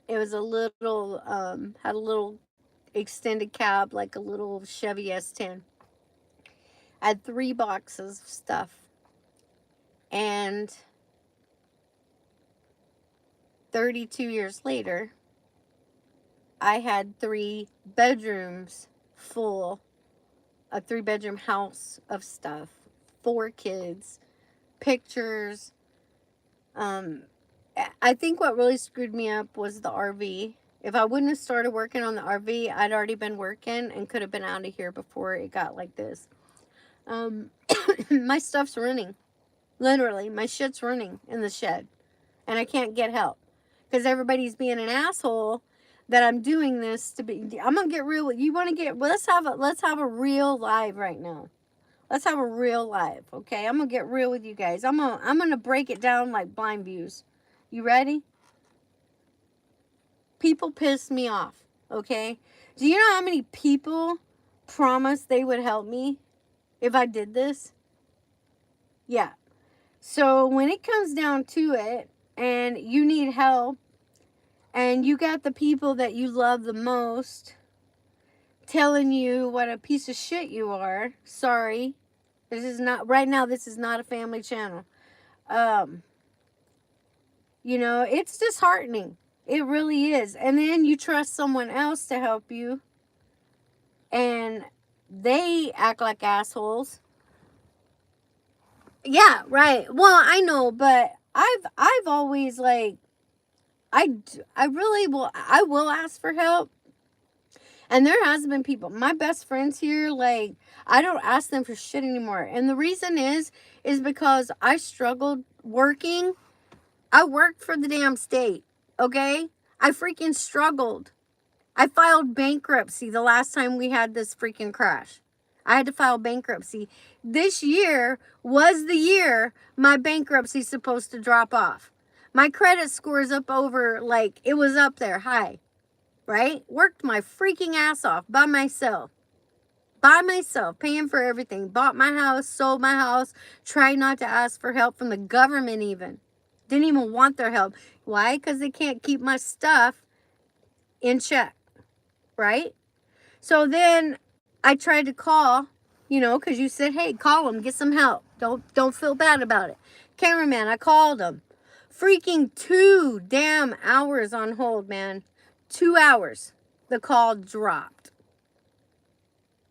It was a little, had a little extended cab, like a little Chevy S10. I had 3 boxes of stuff. And 32 years later, I had 3 bedrooms full, a 3-bedroom house of stuff, 4 kids, pictures. I think what really screwed me up was the RV. If I wouldn't have started working on the RV, I'd already been working and could have been out of here before it got like this. My stuff's running. Literally, my shit's running in the shed. And I can't get help. Because everybody's being an asshole that I'm doing this to be. I'm going to get real. You want to get, well, let's have a real live right now. Let's have a real live, okay? I'm going to get real with you guys. I'm going to break it down like blind views. You ready? People piss me off, okay? Do you know how many people promised they would help me if I did this? Yeah. So when it comes down to it and you need help and you got the people that you love the most telling you what a piece of shit you are, sorry. This is not, right now, this is not a family channel. You know, it's disheartening. It really is. And then you trust someone else to help you and they act like assholes. Yeah, right. Well, I know, but I've always like, I will ask for help. And there has been people, my best friends here, like, I don't ask them for shit anymore. And the reason is because I struggled working. I worked for the damn state, okay? I freaking struggled. I filed bankruptcy the last time we had this freaking crash. I had to file bankruptcy. This year was the year my bankruptcy's supposed to drop off. My credit score is up over, like, it was up there high, right? Worked my freaking ass off by myself. By myself, paying for everything. Bought my house, sold my house, tried not to ask for help from the government even. Didn't even want their help. Why? Because they can't keep my stuff in check, right? So then I tried to call, you know, because you said, hey, call them, get some help. Don't feel bad about it. Cameraman, I called him. Freaking 2 damn hours on hold, man. 2 hours. The call dropped.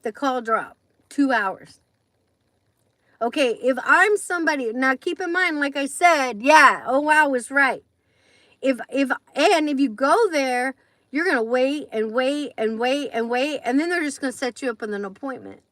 The call dropped. 2 hours. Okay, if I'm somebody, now keep in mind, like I said, yeah, oh wow was right. If you go there, you're gonna wait and wait and wait and wait, and then they're just gonna set you up with an appointment.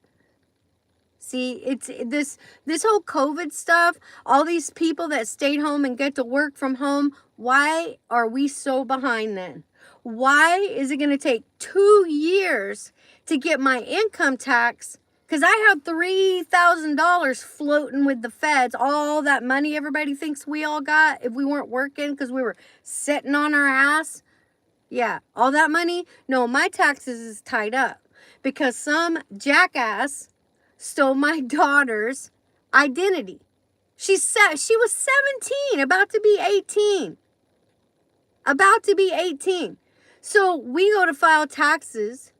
See, it's this whole COVID stuff, all these people that stayed home and get to work from home, why are we so behind then? Why is it gonna take 2 years to get my income tax? Because I have $3,000 floating with the feds. All that money everybody thinks we all got if we weren't working because we were sitting on our ass. Yeah, all that money. No, my taxes is tied up because some jackass stole my daughter's identity. She was 17, about to be 18. About to be 18. So we go to file taxes.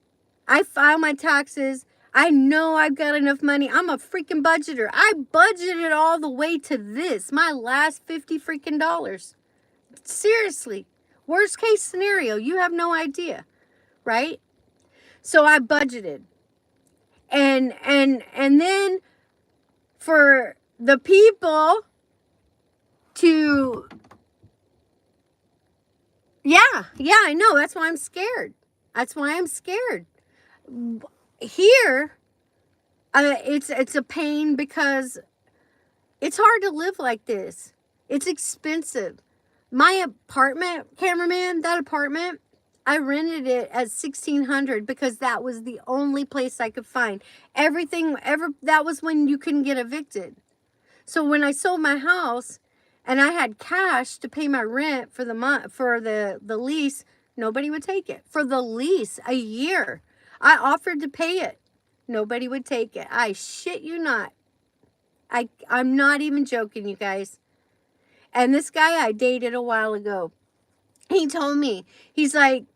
I file my taxes. I know I've got enough money. I'm a freaking budgeter. I budgeted all the way to this, my last 50 freaking dollars. Seriously. Worst case scenario, you have no idea, right? So I budgeted. And then for the people to, yeah, I know. That's why I'm scared. That's why I'm scared. Here, it's a pain because it's hard to live like this. It's expensive. My apartment, cameraman, that apartment, I rented it at $1,600 because that was the only place I could find. That was when you couldn't get evicted. So when I sold my house and I had cash to pay my rent for the month, for the lease, nobody would take it. For the lease, a year, I offered to pay it. Nobody would take it. I shit you not. I'm not even joking, you guys. And this guy I dated a while ago, he told me, he's like,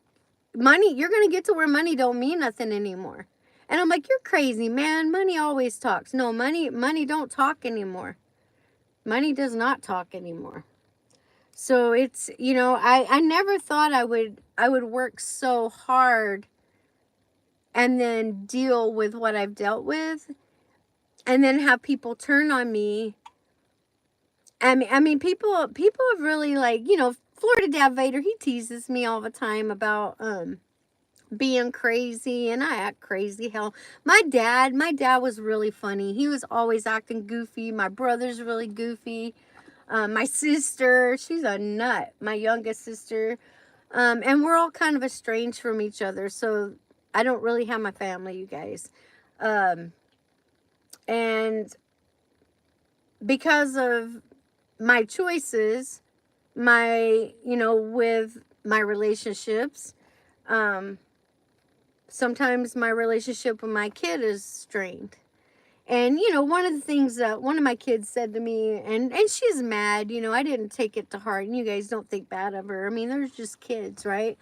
money, you're going to get to where money don't mean nothing anymore. And I'm like, you're crazy, man. Money always talks. No, money don't talk anymore. Money does not talk anymore. So it's, you know, I never thought I would work so hard and then deal with what I've dealt with and then have people turn on me. I mean, people have really, like, you know, Florida Dad Vader, he teases me all the time about being crazy, and I act crazy. Hell, my dad was really funny. He was always acting goofy. My brother's really goofy. My sister, she's a nut. My youngest sister, and we're all kind of estranged from each other. So I don't really have my family, you guys, and because of my choices, with my relationships, sometimes my relationship with my kid is strained. And, one of the things that one of my kids said to me, and she's mad, I didn't take it to heart, and you guys don't think bad of her. I mean, they're just kids, right?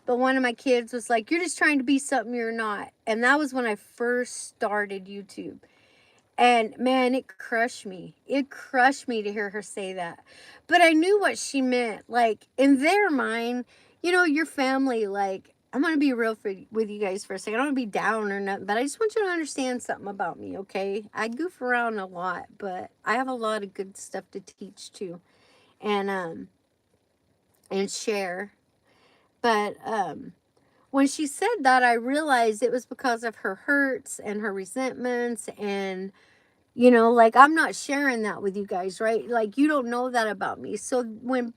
But one of my kids was like, you're just trying to be something you're not. And that was when I first started YouTube. And man, it crushed me. It crushed me to hear her say that. But I knew what she meant. Like, in their mind, your family, like, I'm going to be real with you guys for a second. I don't want to be down or nothing, but I just want you to understand something about me, okay? I goof around a lot, but I have a lot of good stuff to teach too. And share. But when she said that, I realized it was because of her hurts and her resentments and like, I'm not sharing that with you guys, right? Like, you don't know that about me. So when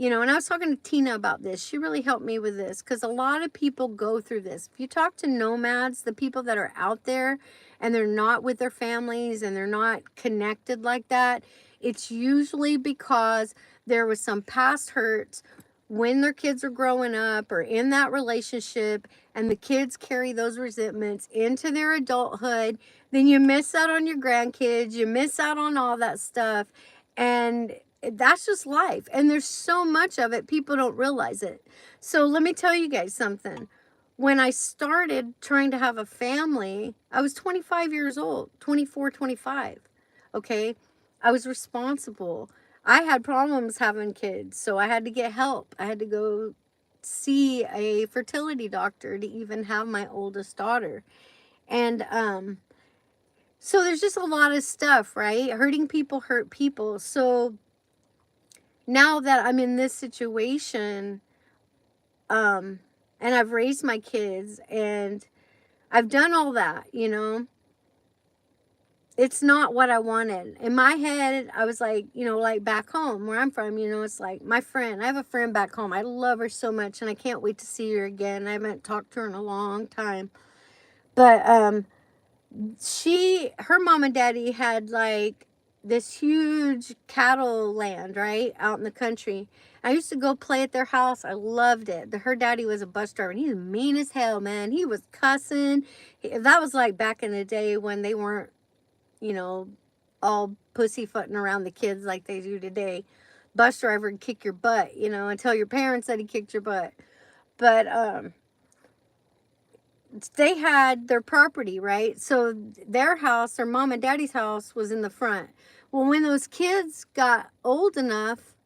you know, and I was talking to Tina about this. She really helped me with this because a lot of people go through this. If you talk to nomads, the people that are out there and they're not with their families and they're not connected like that, it's usually because there was some past hurts when their kids are growing up or in that relationship, and the kids carry those resentments into their adulthood. Then you miss out on your grandkids, you miss out on all that stuff. And that's just life. And there's so much of it, people don't realize it. So let me tell you guys something. When I started trying to have a family, I was 25 years old, 24, 25. Okay. I was responsible. I had problems having kids, so I had to get help. I had to go see a fertility doctor to even have my oldest daughter. And so there's just a lot of stuff, right? Hurting people hurt people. So now that I'm in this situation, and I've raised my kids and I've done all that, you know, it's not what I wanted. In my head, I was like, you know, like back home where I'm from, you know, it's like my friend, I have a friend back home. I love her so much and I can't wait to see her again. I haven't talked to her in a long time. But her mom and daddy had like this huge cattle land, right, out in the country. I used to go play at their house. I loved it. Her daddy was a bus driver and he's mean as hell, man. He was cussing. That was like back in the day when they weren't, you know, all pussyfooting around the kids like they do today. Bus driver would kick your butt, you know, and tell your parents that he kicked your butt. But they had their property, right? So their house, their mom and daddy's house, was in the front. Well, when those kids got old enough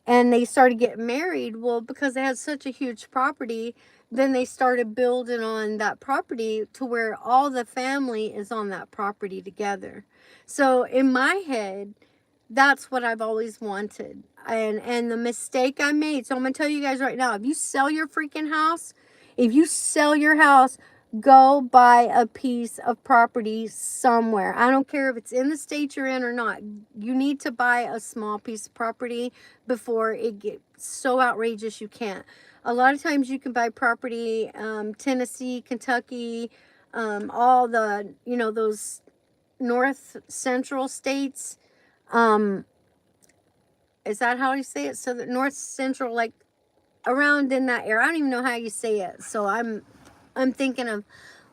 and they started getting married, well, because they had such a huge property, then they started building on that property to where all the family is on that property together. So in my head, that's what I've always wanted. And the mistake I made, so I'm going to tell you guys right now, if you sell your freaking house, if you sell your house, go buy a piece of property somewhere. I don't care if it's in the state you're in or not. You need to buy a small piece of property before it gets so outrageous you can't. A lot of times you can buy property, Tennessee, Kentucky, all the, you know, those north central states. Is that how you say it? So the north central, like around in that area. I don't even know how you say it. So I'm thinking of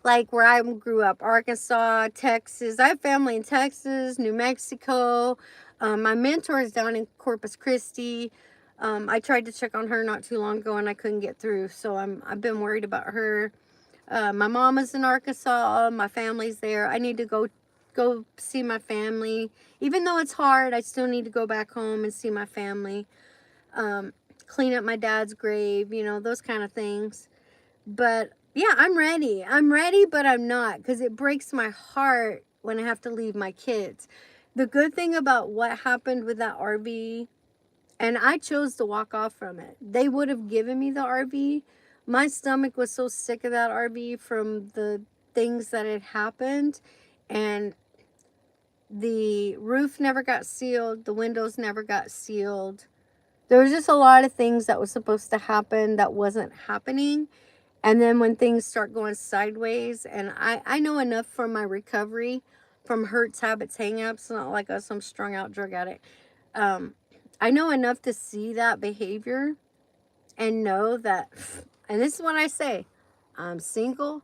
like where I grew up, Arkansas, Texas. I have family in Texas, New Mexico. My mentor is down in Corpus Christi. I tried to check on her not too long ago and I couldn't get through. So I've been worried about her. My mom is in Arkansas. My family's there. I need to go see my family. Even though it's hard, I still need to go back home and see my family. Clean up my dad's grave, you know, those kind of things. But yeah, I'm ready. I'm ready, but I'm not, because it breaks my heart when I have to leave my kids. The good thing about what happened with that RV, and I chose to walk off from it. They would have given me the RV. My stomach was so sick of that RV from the things that had happened. And the roof never got sealed. The windows never got sealed. There was just a lot of things that was supposed to happen that wasn't happening. And then when things start going sideways, and I know enough from my recovery from hurts, habits, hang-ups, not like us, I'm strung out drug addict. I know enough to see that behavior and know that, and this is what I say, I'm single,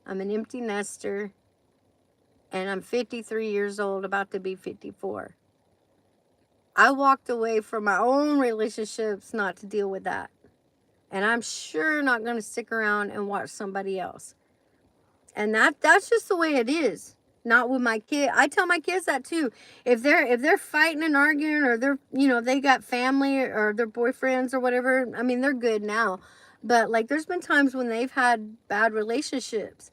I'm an empty nester, and I'm 53 years old, about to be 54. I walked away from my own relationships not to deal with that. And I'm sure not going to stick around and watch somebody else. And that's just the way it is. Not with my kid. I tell my kids that too. If they're fighting and arguing, or they're, you know, they got family or their boyfriends or whatever. I mean, they're good now. But like there's been times when they've had bad relationships.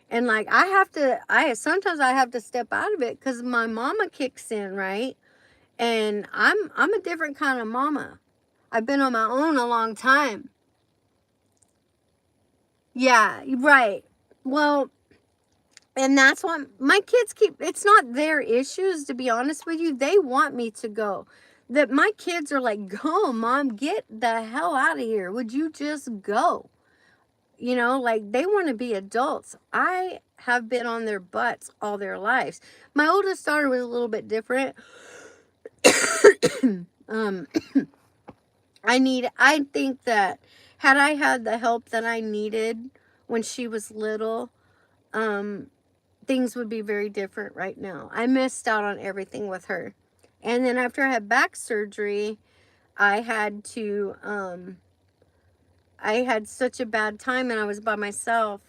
And like sometimes I have to step out of it because my mama kicks in, right? And I'm a different kind of mama. I've been on my own a long time. Yeah, right. Well, and that's what my kids keep, it's not their issues, to be honest with you. They want me to go. that my kids are like, go, Mom, get the hell out of here. Would you just go? You know, like they want to be adults. I have been on their butts all their lives. My oldest daughter was a little bit different. um, I think that had I had the help that I needed when she was little, um, things would be very different right now. I missed out on everything with her. And then after I had back surgery, I had to, I had such a bad time and I was by myself.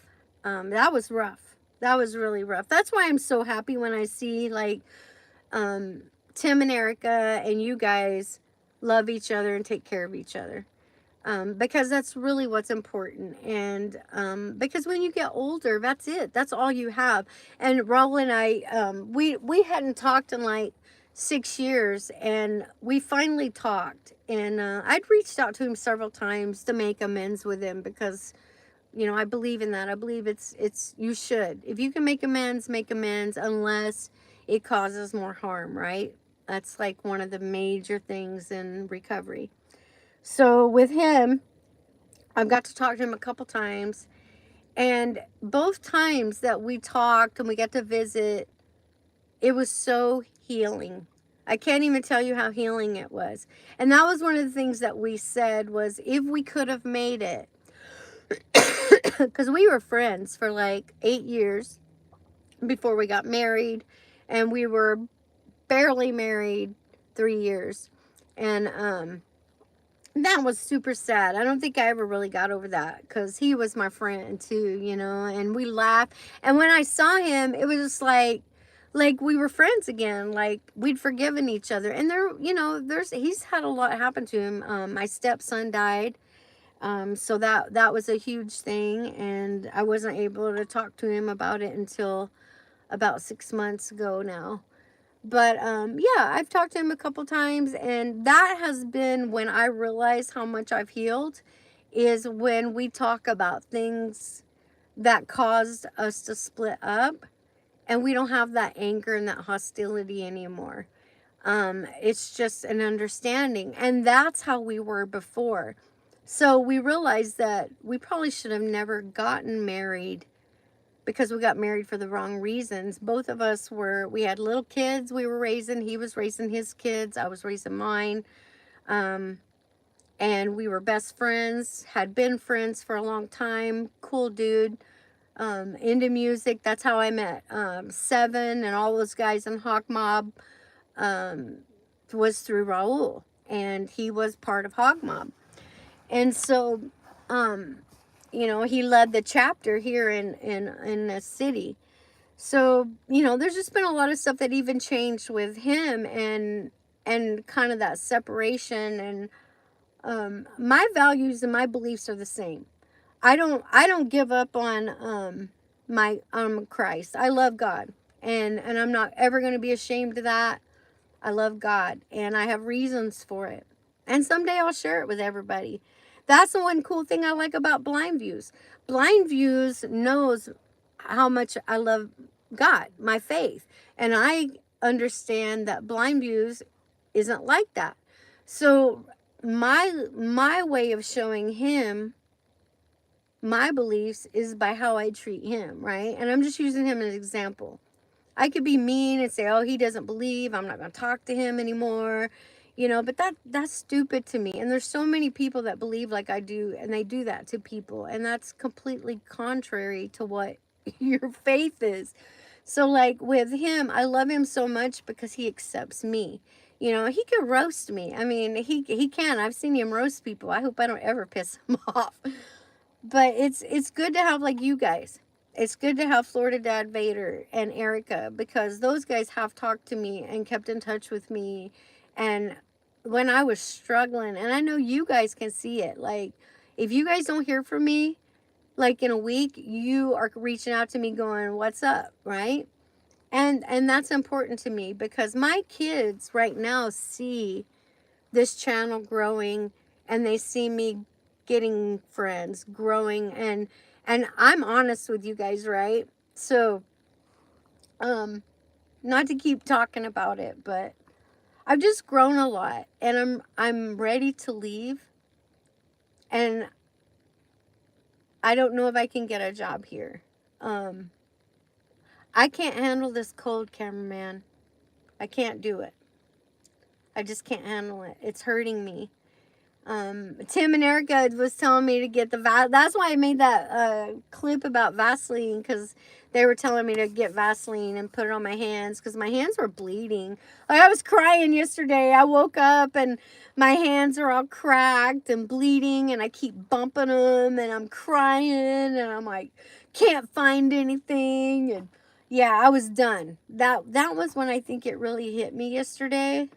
That was rough. That was really rough. That's why I'm so happy when I see like um, Tim and Erica and you guys love each other and take care of each other. Because that's really what's important. And because when you get older, that's it. That's all you have. And Raul and I, we hadn't talked in like 6 years, and we finally talked. And I'd reached out to him several times to make amends with him because, you know, I believe in that. I believe it's you should. If you can make amends unless it causes more harm, right? That's like one of the major things in recovery. So with him, I've got to talk to him a couple times, and both times that we talked and we got to visit, it was so healing. I can't even tell you how healing it was. And that was one of the things that we said was if we could have made it, because we were friends for like 8 years before we got married, and we were barely married 3 years. And that was super sad. I don't think I ever really got over that because he was my friend too, you know, and we laughed. And when I saw him, it was just like we were friends again, like we'd forgiven each other. And there, you know, he's had a lot happen to him. My stepson died. So that was a huge thing, and I wasn't able to talk to him about it until about 6 months ago now. But yeah, I've talked to him a couple times, and that has been when I realized how much I've healed, is when we talk about things that caused us to split up, and we don't have that anger and that hostility anymore. It's just an understanding, and that's how we were before. So we realized that we probably should have never gotten married because we got married for the wrong reasons. Both of us we had little kids we were raising. He was raising his kids. I was raising mine. And we were best friends, had been friends for a long time. Cool dude. Into music. That's how I met Seven and all those guys in Hawk Mob. Was through Raul. And he was part of Hog Mob. And so, you know, he led the chapter here in the city. So, you know, there's just been a lot of stuff that even changed with him, and kind of that separation. And my values and my beliefs are the same. I don't give up on my Christ. I love God, and I'm not ever going to be ashamed of that. I love God, and I have reasons for it. And someday I'll share it with everybody. That's the one cool thing I like about Blind Views. Blind Views knows how much I love God, my faith. And I understand that Blind Views isn't like that. So my way of showing him my beliefs is by how I treat him, right? And I'm just using him as an example. I could be mean and say, oh, he doesn't believe, I'm not going to talk to him anymore, you know, but that's stupid to me. And there's so many people that believe like I do, and they do that to people, and that's completely contrary to what your faith is. So like with him, I love him so much because he accepts me. You know, he can roast me. I mean, he can. I've seen him roast people. I hope I don't ever piss him off. But it's good to have like you guys. It's good to have Florida Dad Vader and Erica, because those guys have talked to me and kept in touch with me. And when I was struggling, and I know you guys can see it, like if you guys don't hear from me like in a week, you are reaching out to me going, what's up, right? And that's important to me because my kids right now see this channel growing, and they see me getting friends, growing, and I'm honest with you guys, right? So not to keep talking about it, but I've just grown a lot, and I'm ready to leave, and I don't know if I can get a job here. Um, I can't handle this cold, cameraman. I can't do it. I just can't handle it. It's hurting me. Tim and Erica was telling me to get the that's why I made that clip about Vaseline, because they were telling me to get Vaseline and put it on my hands, because my hands were bleeding. Like, I was crying yesterday. I woke up and my hands are all cracked and bleeding, and I keep bumping them, and I'm crying, and I'm like, can't find anything. And yeah, I was done. That was when I think it really hit me yesterday.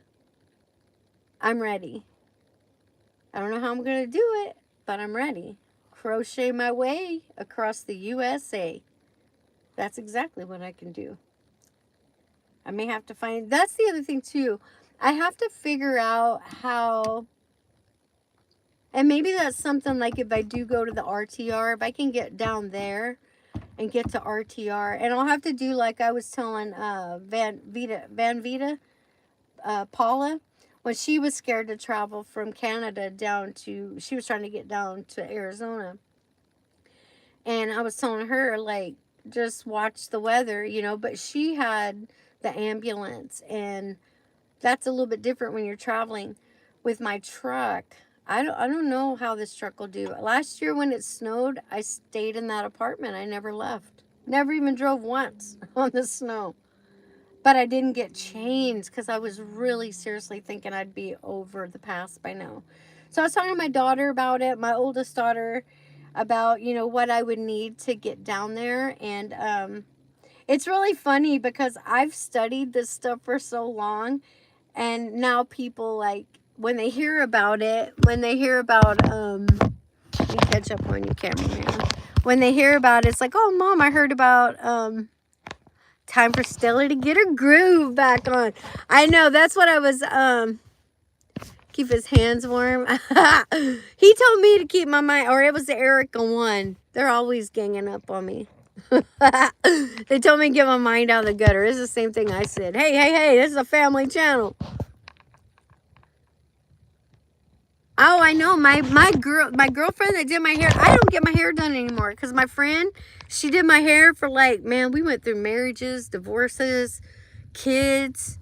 I'm ready. I don't know how I'm going to do it, but I'm ready. Crochet my way across the USA. That's exactly what I can do. I may have to find, that's the other thing too. I have to figure out how, and maybe that's something like if I do go to the RTR, if I can get down there and get to RTR, and I'll have to do like I was telling Van Vita, Paula, when she was scared to travel from Canada down to, she was trying to get down to Arizona. And I was telling her, like, just watch the weather, you know, but she had the ambulance, and that's a little bit different when you're traveling. With my truck, I don't know how this truck will do. Last year when it snowed, I stayed in that apartment. I never left. Never even drove once on the snow. But I didn't get chains because I was really seriously thinking I'd be over the pass by now. So I was talking to my daughter about it, my oldest daughter, about, you know, what I would need to get down there. And it's really funny because I've studied this stuff for so long, and now people, like, when they hear about it, when they hear about let me catch up on you, cameraman. When they hear about it, it's like, oh, Mom, I heard about time for Stella to get her groove back on. I know, that's what I was keep his hands warm. He told me to keep my mind, or it was the Erica one. They're always ganging up on me. They told me to get my mind out of the gutter. It's the same thing I said. Hey, hey, hey, this is a family channel. Oh, I know. My girlfriend that did my hair, I don't get my hair done anymore because my friend, she did my hair for, like, man, we went through marriages, divorces, kids.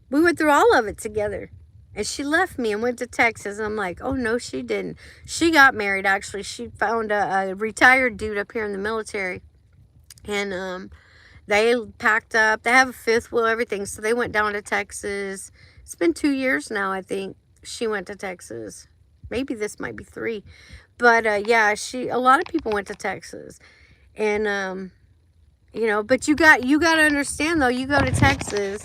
We went through all of it together. And she left me and went to Texas. And I'm like, oh, no, she didn't. She got married, actually. She found a retired dude up here in the military. And they packed up. They have a fifth wheel, everything. So they went down to Texas. It's been 2 years now, I think. She went to Texas. Maybe this might be 3. But yeah, a lot of people went to Texas. And you know, but you got to understand, though, you go to Texas,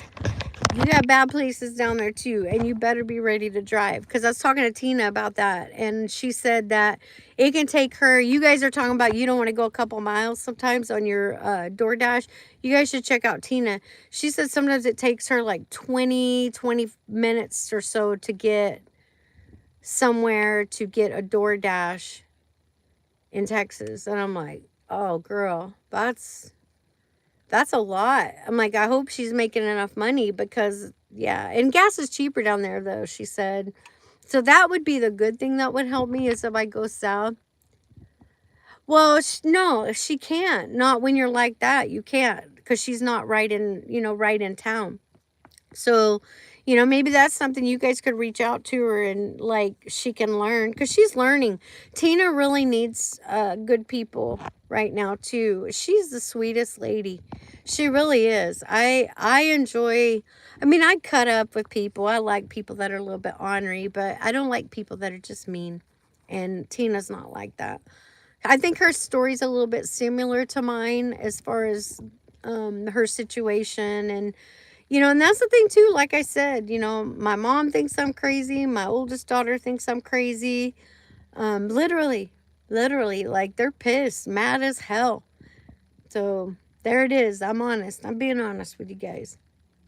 you got bad places down there too, and you better be ready to drive. Because I was talking to Tina about that, and she said that it can take her, you guys are talking about you don't want to go a couple miles sometimes on your DoorDash. You guys should check out Tina. She said sometimes it takes her like 20 minutes or so to get somewhere to get a DoorDash in Texas. And I'm like, oh, girl, that's a lot. I'm like, I hope she's making enough money because, yeah. And gas is cheaper down there, though, she said. So that would be the good thing that would help me, is if I go south. Well, no, she can't. Not when you're like that. You can't, because she's not right in, you know, right in town. So, you know, maybe that's something you guys could reach out to her, and, like, she can learn, because she's learning. Tina really needs good people right now too. She's the sweetest lady. She really is. I enjoy, I mean, I cut up with people. I like people that are a little bit ornery, but I don't like people that are just mean. And Tina's not like that. I think her story's a little bit similar to mine as far as her situation. And you know, and that's the thing too, like I said, you know, my mom thinks I'm crazy. My oldest daughter thinks I'm crazy. Literally, like, they're pissed, mad as hell. So there it is. I'm honest. I'm being honest with you guys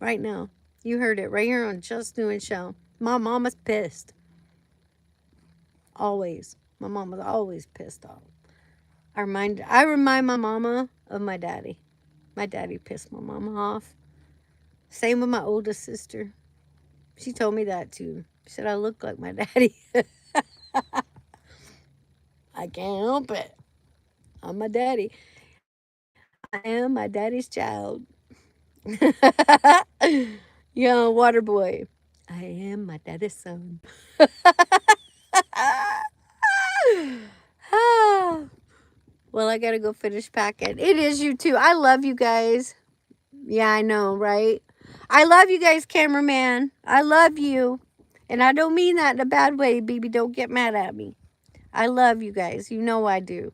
right now. You heard it right here on Just New and Chelle. My mama's pissed. Always. My mom was always pissed off. I remind my mama of my daddy. My daddy pissed my mama off. Same with my oldest sister. She told me that too. She said I look like my daddy. I can't help it. I'm my daddy. I am my daddy's child. Young water boy. I am my daddy's son. Well, I gotta go finish packing. It is you too. I love you guys. Yeah, I know, right? I love you guys, cameraman. I love you. And I don't mean that in a bad way, BB. Don't get mad at me. I love you guys. You know I do.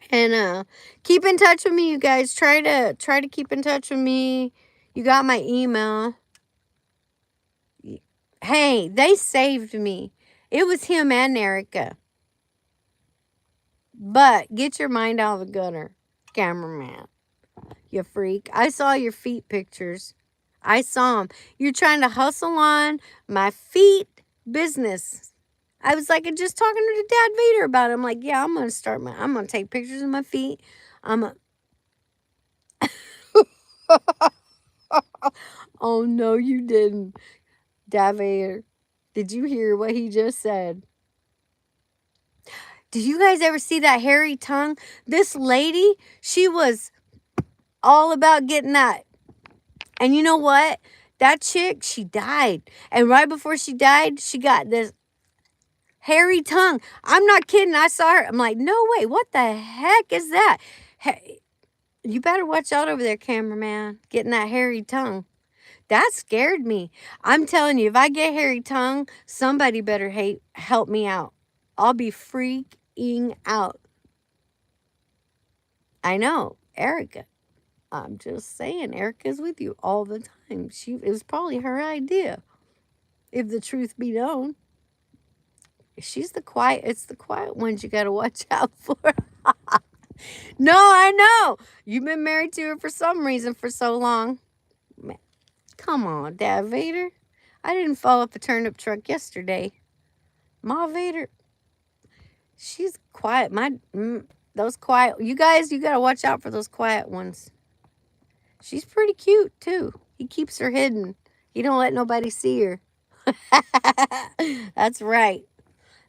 And keep in touch with me, you guys. Try to keep in touch with me. You got my email. Hey, they saved me. It was him and Erica. But get your mind out of the gutter, cameraman. You freak. I saw your feet pictures. I saw them. You're trying to hustle on my feet business. I was like, just talking to Dad Vader about it. I'm like, yeah, I'm going to take pictures of my feet. I'm Oh, no, you didn't. Dad Vader, did you hear what he just said? Did you guys ever see that hairy tongue? This lady, she was all about getting that. And you know what? That chick, she died. And right before she died, she got this hairy tongue. I'm not kidding. I saw her. I'm like, no way. What the heck is that? Hey, you better watch out over there, cameraman. Getting that hairy tongue. That scared me. I'm telling you, if I get hairy tongue, somebody better help me out. I'll be freaking out. I know, Erica. I'm just saying, Erica's with you all the time. It was probably her idea, if the truth be known. It's the quiet ones you got to watch out for. No, I know. You've been married to her for some reason for so long. Man, come on, Dad Vader. I didn't fall off a turnip truck yesterday. Ma Vader, she's quiet. Those quiet, you guys, you got to watch out for those quiet ones. She's pretty cute, too. He keeps her hidden. He don't let nobody see her. That's right.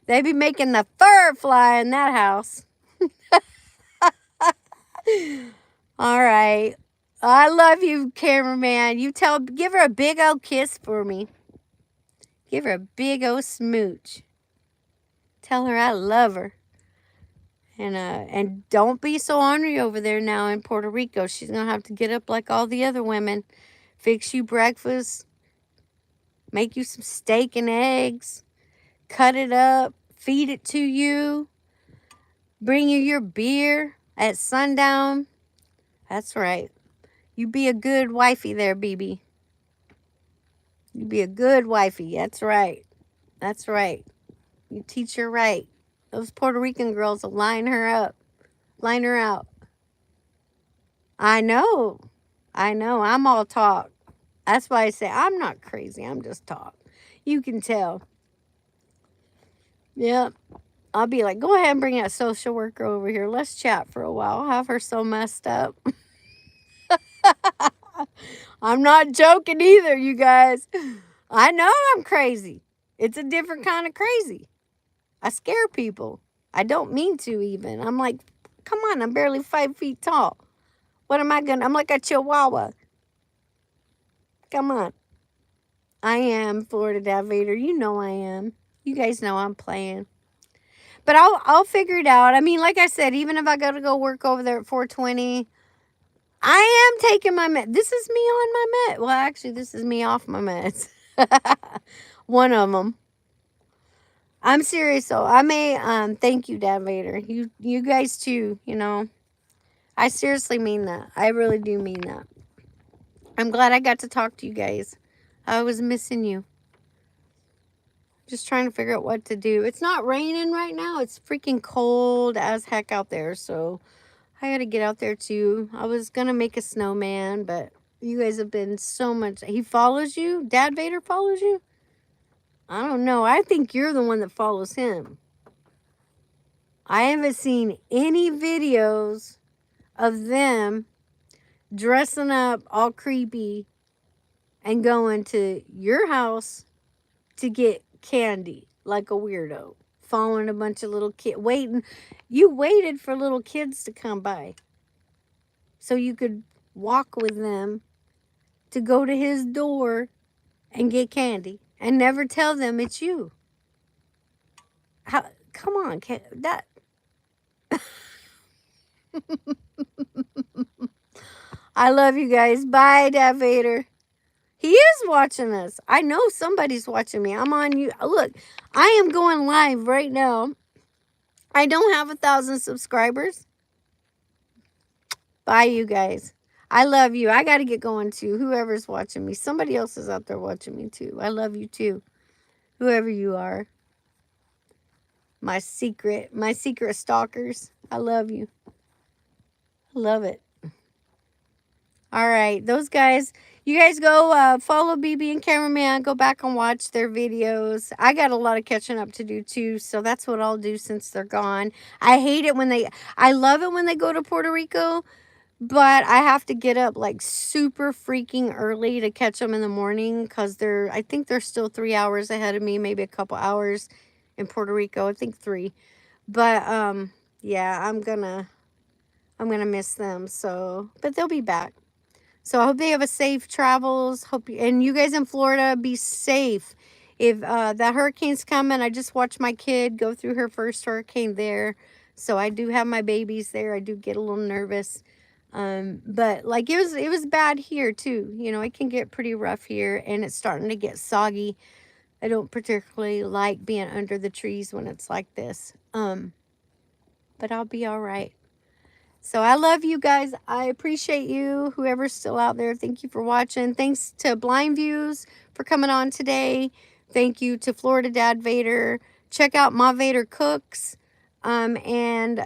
They be making the fur fly in that house. All right. I love you, cameraman. Give her a big old kiss for me. Give her a big old smooch. Tell her I love her. And don't be so ornery over there now in Puerto Rico. She's going to have to get up like all the other women. Fix you breakfast. Make you some steak and eggs. Cut it up. Feed it to you. Bring you your beer at sundown. That's right. You be a good wifey there, BB. You be a good wifey. That's right. That's right. You teach her right. Those Puerto Rican girls will line her up. Line her out. I know. I'm all talk. That's why I say I'm not crazy. I'm just talk. You can tell. Yep. I'll be like, go ahead and bring that social worker over here. Let's chat for a while. I'll have her so messed up. I'm not joking either, you guys. I know I'm crazy. It's a different kind of crazy. I scare people. I don't mean to even. I'm like, come on, I'm barely 5 feet tall. What am I gonna? I'm like a chihuahua. Come on. I am Florida Dad Vader. You know I am. You guys know I'm playing. But I'll figure it out. I mean, like I said, even if I gotta go work over there at 420, I am taking my med. This is me on my med. Well, actually, this is me off my meds. One of them. I'm serious though. I may thank you, Dad Vader. You guys too, you know. I seriously mean that. I really do mean that. I'm glad I got to talk to you guys. I was missing you. Just trying to figure out what to do. It's not raining right now. It's freaking cold as heck out there, so I got to get out there too. I was going to make a snowman, but you guys have been so much. He follows you? Dad Vader follows you? I don't know. I think you're the one that follows him. I haven't seen any videos of them dressing up all creepy and going to your house to get candy like a weirdo, following a bunch of little kids, waiting. You waited for little kids to come by so you could walk with them to go to his door and get candy and never tell them it's you. How, come on, that. I love you guys. Bye, Dad Vader. He is watching us. I know somebody's watching me. I'm on you. Look, I am going live right now. I don't have 1,000 subscribers. Bye, you guys. I love you. I got to get going too. Whoever's watching me. Somebody else is out there watching me too. I love you too. Whoever you are. My secret stalkers. I love you. I love it. All right. Those guys, you guys go follow BB and Cameraman. Go back and watch their videos. I got a lot of catching up to do too. So that's what I'll do since they're gone. I hate it when I love it when they go to Puerto Rico. But I have to get up like super freaking early to catch them in the morning because I think they're still 3 hours ahead of me, maybe a couple hours in Puerto Rico. I think 3. But yeah, I'm gonna miss them. So, but they'll be back. So I hope they have a safe travels. And you guys in Florida, be safe. If that hurricane's coming, I just watched my kid go through her first hurricane there. So I do have my babies there. I do get a little nervous. But like it was bad here too. You know, it can get pretty rough here and it's starting to get soggy. I don't particularly like being under the trees when it's like this. But I'll be all right. So I love you guys. I appreciate you. Whoever's still out there, thank you for watching. Thanks to Blind Views for coming on today. Thank you to Florida Dad Vader. Check out Ma Vader Cooks and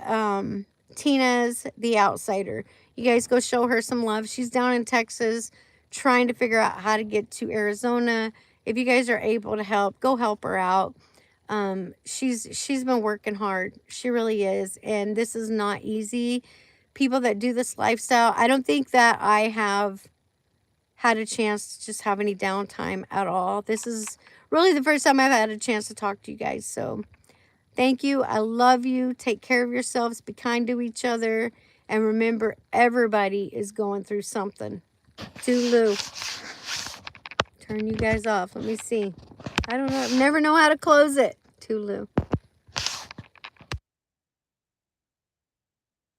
Tina's The Outsider. You guys go show her some love. She's down in Texas trying to figure out how to get to Arizona. If you guys are able to help, go help her out. She's been working hard. She really is. And this is not easy. People that do this lifestyle, I don't think that I have had a chance to just have any downtime at all. This is really the first time I've had a chance to talk to you guys. So thank you. I love you. Take care of yourselves. Be kind to each other. And remember, everybody is going through something. Tulu. Turn you guys off. Let me see. I don't know. Never know how to close it. Tulu.